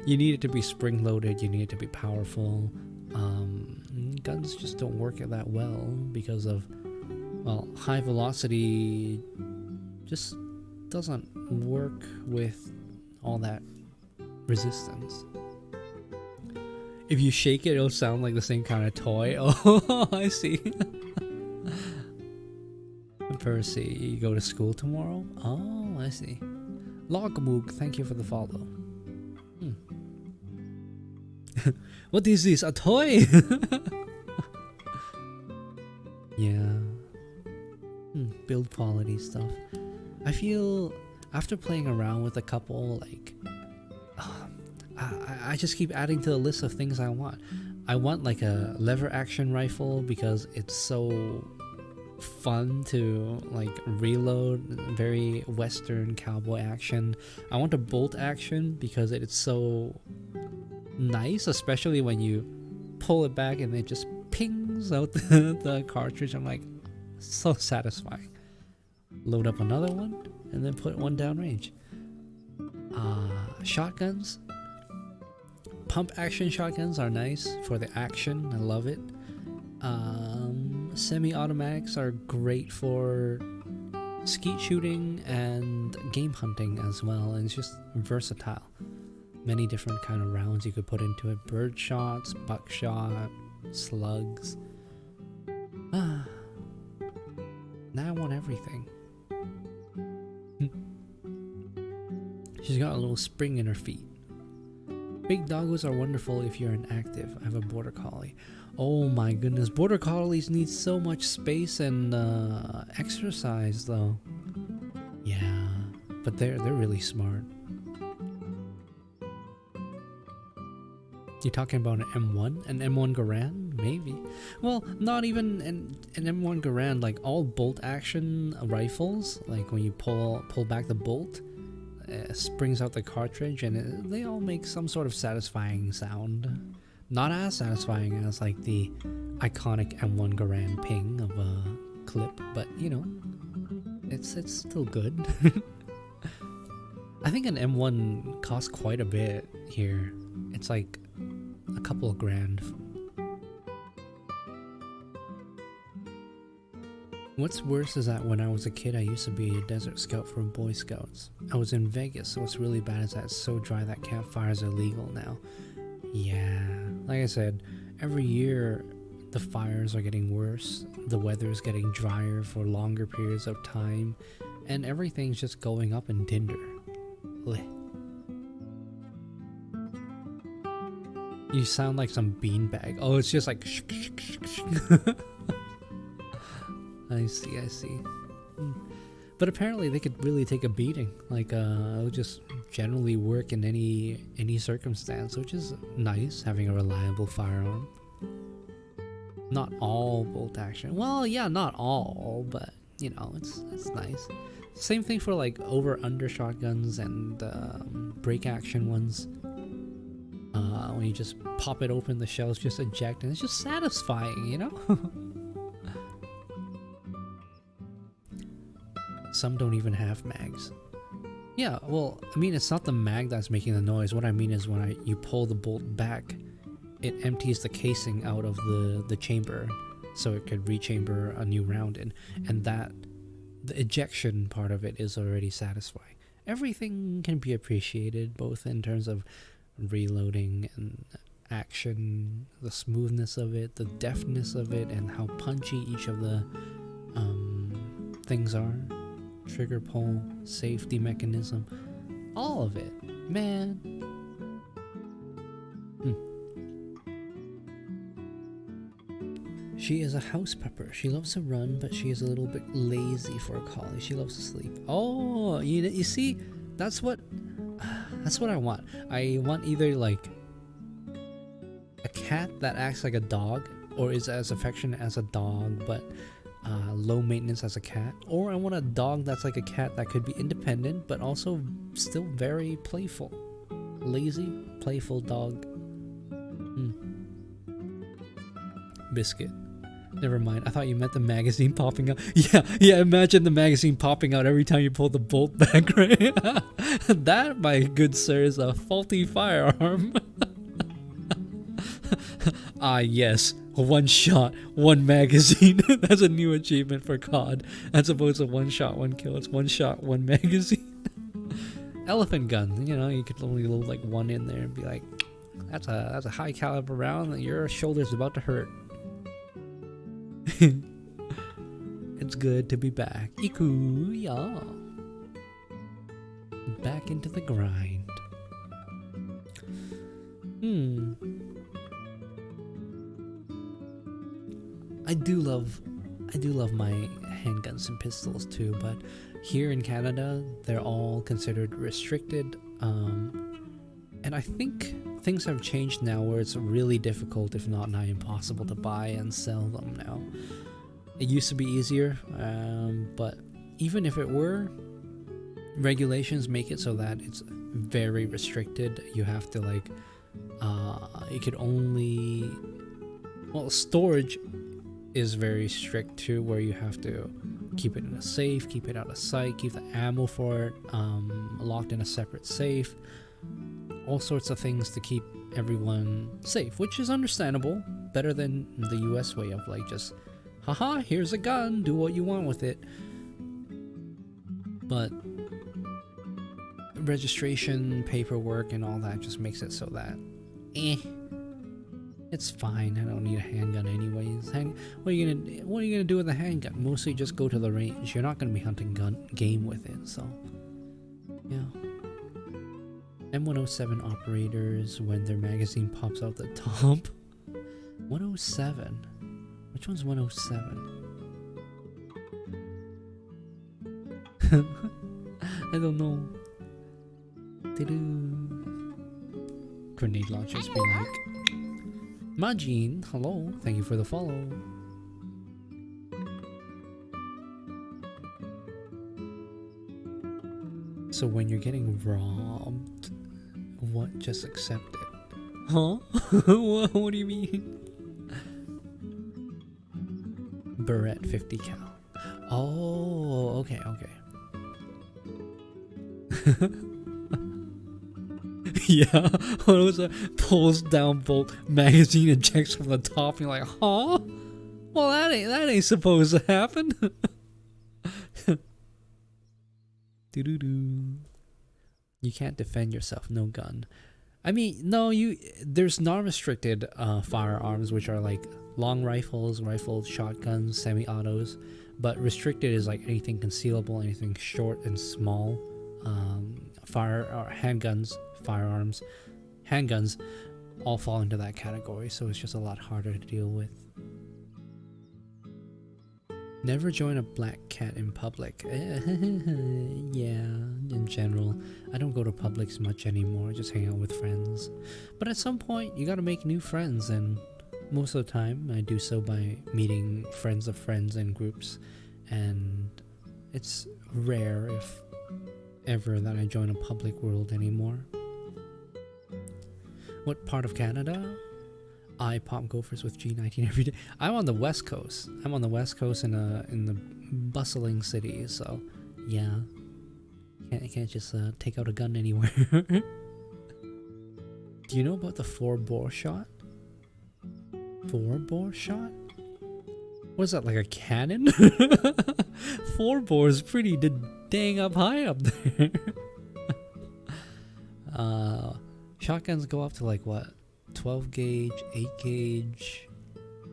You need it to be spring-loaded, you need it to be powerful. Guns just don't work that well because of, well, high velocity just doesn't work with all that resistance. If you shake it, it'll sound like the same kind of toy. Oh, I see. Percy, you go to school tomorrow? Oh, I see. Logmook, thank you for the follow. What is this? A toy? Yeah. Build quality stuff. I feel after playing around with a couple, like, I just keep adding to the list of things I want. I want like a lever action rifle because it's so fun to like reload, very western cowboy action. I want a bolt action because it's so nice, especially when you pull it back and it just pings out the cartridge. I'm like, so satisfying. Load up another one and then put one downrange. Shotguns, pump action shotguns are nice for the action. I love it. Semi-automatics are great for skeet shooting and game hunting as well, and it's just versatile. Many different kind of rounds you could put into it. Bird shots, buckshot, slugs. Now I want everything. She's got a little spring in her feet. Big doggos are wonderful if you're inactive. I have a border collie. Oh my goodness, border collies need so much space and exercise though. Yeah, but they're really smart. You're talking about an M1? An M1 Garand? Maybe. Well, not even an M1 Garand, like all bolt action rifles, like when you pull back the bolt, springs out the cartridge, and they all make some sort of satisfying sound. Not as satisfying as like the iconic M1 Garand ping of a clip, but you know, it's still good. I think an M1 costs quite a bit here. It's like a couple of grand. What's worse is that when I was a kid, I used to be a desert scout for Boy Scouts. I was in Vegas, so what's really bad is that it's so dry that campfires are illegal now. Yeah, like I said, every year the fires are getting worse, the weather is getting drier for longer periods of time, and everything's just going up in tinder. Blech. You sound like some beanbag. Oh, it's just like shh, shh, shh, shh. I see. But apparently they could really take a beating. Like, it would just generally work in any circumstance, which is nice, having a reliable firearm. Not all bolt action. Well, yeah, not all, but, you know, it's nice. Same thing for, like, over-under shotguns and break action ones. When you just pop it open, the shells just eject, and it's just satisfying, you know? Some don't even have mags. Yeah, well, I mean, it's not the mag that's making the noise. What I mean is when you pull the bolt back, it empties the casing out of the chamber, so it could rechamber a new round in, and that the ejection part of it is already satisfying. Everything can be appreciated, both in terms of reloading and action, the smoothness of it, the deftness of it, and how punchy each of the things are. Trigger pull, safety mechanism, all of it, man. She is a house pepper. She loves to run, but she is a little bit lazy for a collie. She loves to sleep. Oh, you see, that's what I want. I want either like a cat that acts like a dog, or is as affectionate as a dog, but low maintenance as a cat, or I want a dog that's like a cat that could be independent but also still very playful. Lazy, playful dog. Biscuit. Never mind, I thought you meant the magazine popping out. Yeah, imagine the magazine popping out every time you pull the bolt back, right? That, my good sir, is a faulty firearm. Yes. One shot, one magazine. That's a new achievement for COD. As opposed to one shot, one kill. It's one shot, one magazine. Elephant gun. You know, you could only load like one in there and be like, that's a high caliber round and your shoulder's about to hurt. It's good to be back. Iku, yeah. Back into the grind. I do love my handguns and pistols too, but here in Canada they're all considered restricted, and I think things have changed now where it's really difficult, if not nigh impossible, to buy and sell them now. It used to be easier, but even if it were, regulations make it so that it's very restricted. You have to like, you could only, well, storage is very strict too, where you have to keep it in a safe, keep it out of sight, keep the ammo for it locked in a separate safe, all sorts of things to keep everyone safe, which is understandable, better than the US way of like just, haha, here's a gun, do what you want with it. But registration, paperwork, and all that just makes it so that, it's fine. I don't need a handgun anyways. What are you gonna do with a handgun? Mostly just go to the range. You're not gonna be hunting game with it, so yeah. M107 operators when their magazine pops out the top. 107. Which one's 107? I don't know. Grenade launchers be like, Majin, hello, thank you for the follow. So when you're getting robbed, what? Just accept it? Huh? What do you mean? Barrett 50 cal. Oh, okay. Yeah, when it was a pulls down bolt magazine and checks from the top, you're like, huh? Well, that ain't supposed to happen. Doo-doo-doo. You can't defend yourself, no gun. I mean, no, there's non-restricted firearms, which are like long rifles, shotguns, semi-autos, but restricted is like anything concealable, anything short and small. Handguns, firearms, handguns all fall into that category, so it's just a lot harder to deal with. Never join a black cat in public. Yeah, in general. I don't go to Publix much anymore, just hang out with friends. But at some point, you gotta make new friends, and most of the time, I do so by meeting friends of friends in groups, and it's rare, if ever, that I join a public world anymore. What part of Canada? I pop gophers with G19 every day. I'm on the West Coast. I'm on the West Coast in the bustling city, so yeah. You can't just take out a gun anywhere. Do you know about the 4-bore shot? 4-bore shot? What is that, like a cannon? 4-bore is pretty dang up high up there. Shotguns go up to like what? 12 gauge, 8 gauge.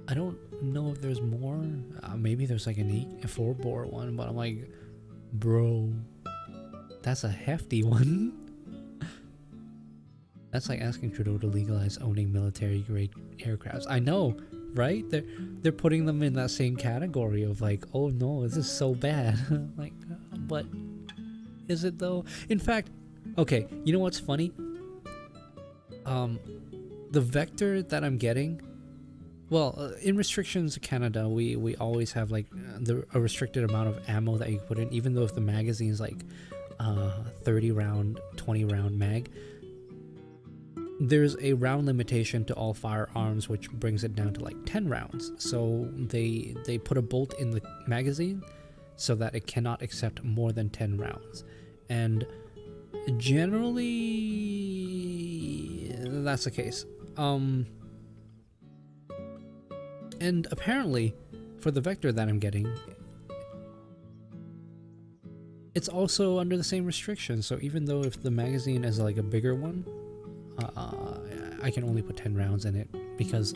I don't know if there's more. Maybe there's like a 4-bore one, but I'm like, bro, that's a hefty one. That's like asking Trudeau to legalize owning military grade aircrafts. I know, right? They're putting them in that same category of like, oh no, this is so bad. Like, but is it though? In fact, okay, you know what's funny? The vector that I'm getting, well, in restrictions to Canada, we always have like a restricted amount of ammo that you put in, even though if the magazine is like 30 round, 20 round mag, there's a round limitation to all firearms, which brings it down to like 10 rounds. So they put a bolt in the magazine so that it cannot accept more than 10 rounds. And generally that's the case. And apparently for the vector that I'm getting, it's also under the same restriction. So even though if the magazine is like a bigger one, I can only put 10 rounds in it because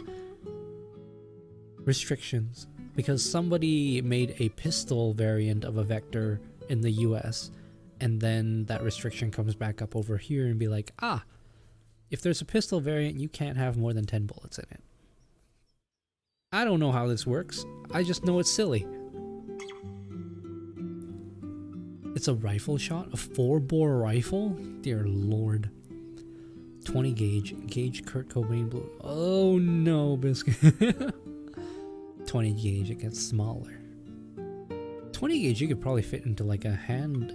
restrictions. Because somebody made a pistol variant of a vector in the US, and then that restriction comes back up over here and be like, if there's a pistol variant, you can't have more than 10 bullets in it. I don't know how this works. I just know it's silly. It's a rifle shot? A 4-bore rifle? Dear Lord. 20 gauge Kurt Cobain blue. Oh no, Biscuit. 20 gauge, it gets smaller. 20 gauge, you could probably fit into like a hand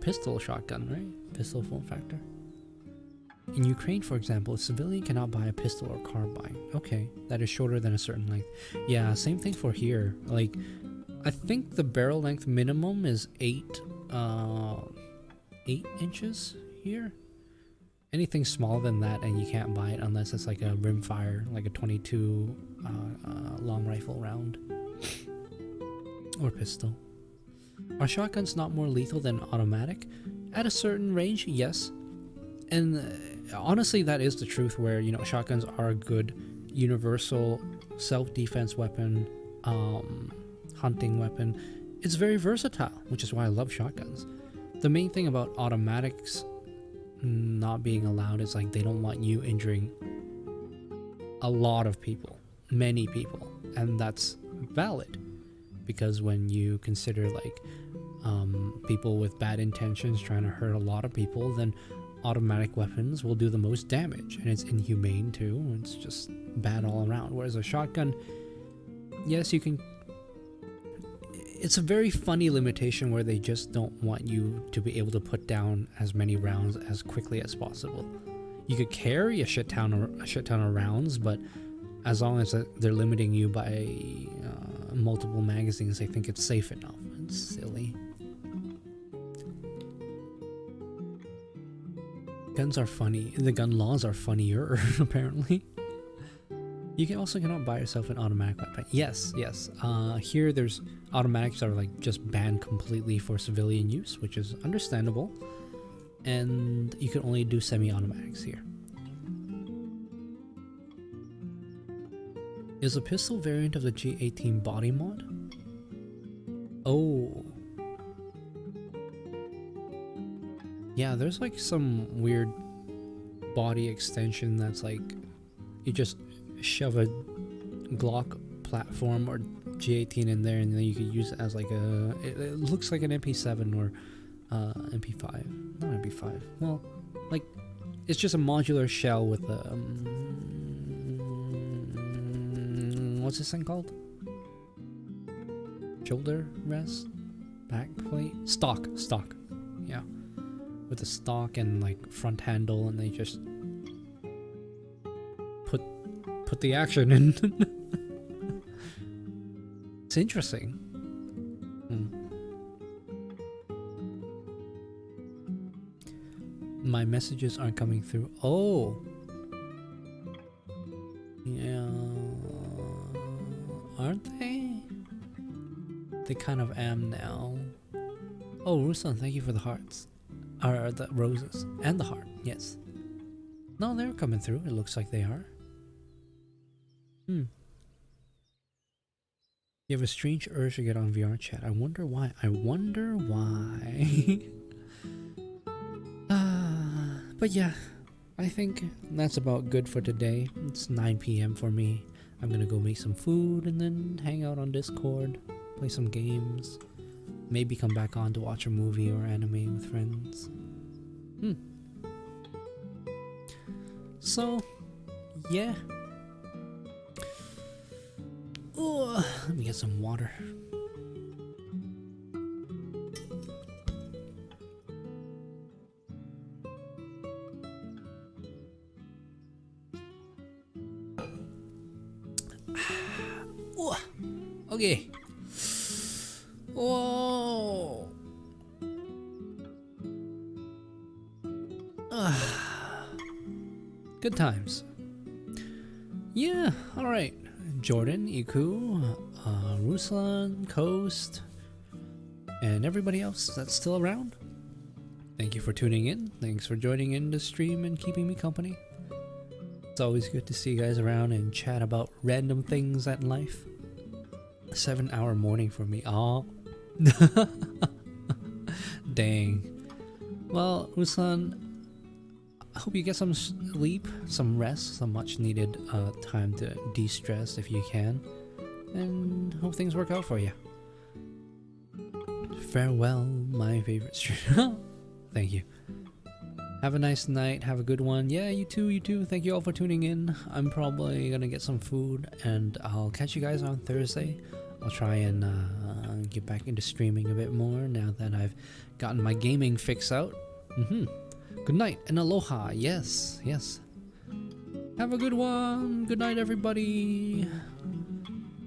pistol shotgun, right? Pistol form factor. In Ukraine, for example, a civilian cannot buy a pistol or carbine. Okay, that is shorter than a certain length. Yeah, same thing for here. Like, I think the barrel length minimum is 8 inches here. Anything smaller than that, and you can't buy it unless it's like a rimfire, like a 22 long rifle round or pistol. Are shotguns not more lethal than automatic? At a certain range, yes. And honestly, that is the truth, where, you know, shotguns are a good universal self-defense weapon, hunting weapon. It's very versatile, which is why I love shotguns. The main thing about automatics not being allowed is like they don't want you injuring a lot of people, many people, and that's valid, because when you consider like people with bad intentions trying to hurt a lot of people, then automatic weapons will do the most damage, and it's inhumane too. It's just bad all around. Whereas a shotgun, yes, you can. It's a very funny limitation where they just don't want you to be able to put down as many rounds as quickly as possible. You could carry a shit ton of rounds, but as long as they're limiting you by multiple magazines, I think it's safe enough. It's silly. Guns are funny. The gun laws are funnier, apparently. You can also cannot buy yourself an automatic weapon. Yes. Here there's automatics are like just banned completely for civilian use, which is understandable. And you can only do semi-automatics here. Is a pistol variant of the G18 body mod? Oh. Yeah, there's like some weird body extension that's like you just shove a Glock platform or G18 in there, and then you could use it as like it looks like an MP7 or MP5. Not MP5. Well, like it's just a modular shell with a what's this thing called? Shoulder rest? Back plate? Stock. Yeah. With the stock and like front handle, and they just put the action in. It's interesting. My messages aren't coming through. Oh. Yeah. Aren't they? They kind of am now. Oh, Ruslan, thank you for the hearts. Or the roses. And the heart, yes. No, they're coming through. It looks like they are. You have a strange urge to get on VRChat. I wonder why. But yeah, I think that's about good for today. It's 9 p.m. for me. I'm gonna go make some food and then hang out on Discord, play some games, maybe come back on to watch a movie or anime with friends. So, yeah. Ooh, let me get some water. Okay. Whoa. Good times. Yeah, alright. Jordan, Iku, Ruslan, Coast, and everybody else that's still around. Thank you for tuning in. Thanks for joining in the stream and keeping me company. It's always good to see you guys around and chat about random things in life. 7-hour morning for me. Oh. Dang. Well, Ruslan, I hope you get some sleep, some rest, some much needed time to de-stress if you can. And hope things work out for you. Farewell, my favorite streamer. Thank you. Have a nice night. Have a good one. Yeah, you too. You too. Thank you all for tuning in. I'm probably gonna get some food, and I'll catch you guys on Thursday. I'll try and get back into streaming a bit more now that I've gotten my gaming fix out. Good night and aloha. Yes, yes. Have a good one. Good night, everybody.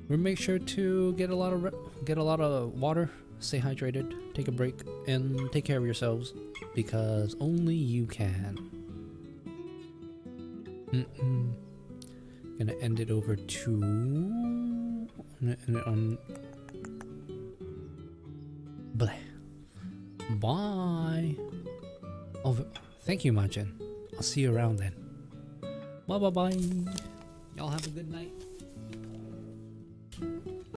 Make sure to get a lot of water. Stay hydrated. Take a break and take care of yourselves because only you can. Gonna end it over to. Bleh. Bye. Oh, thank you, Majin. I'll see you around then. Bye bye bye. Y'all have a good night.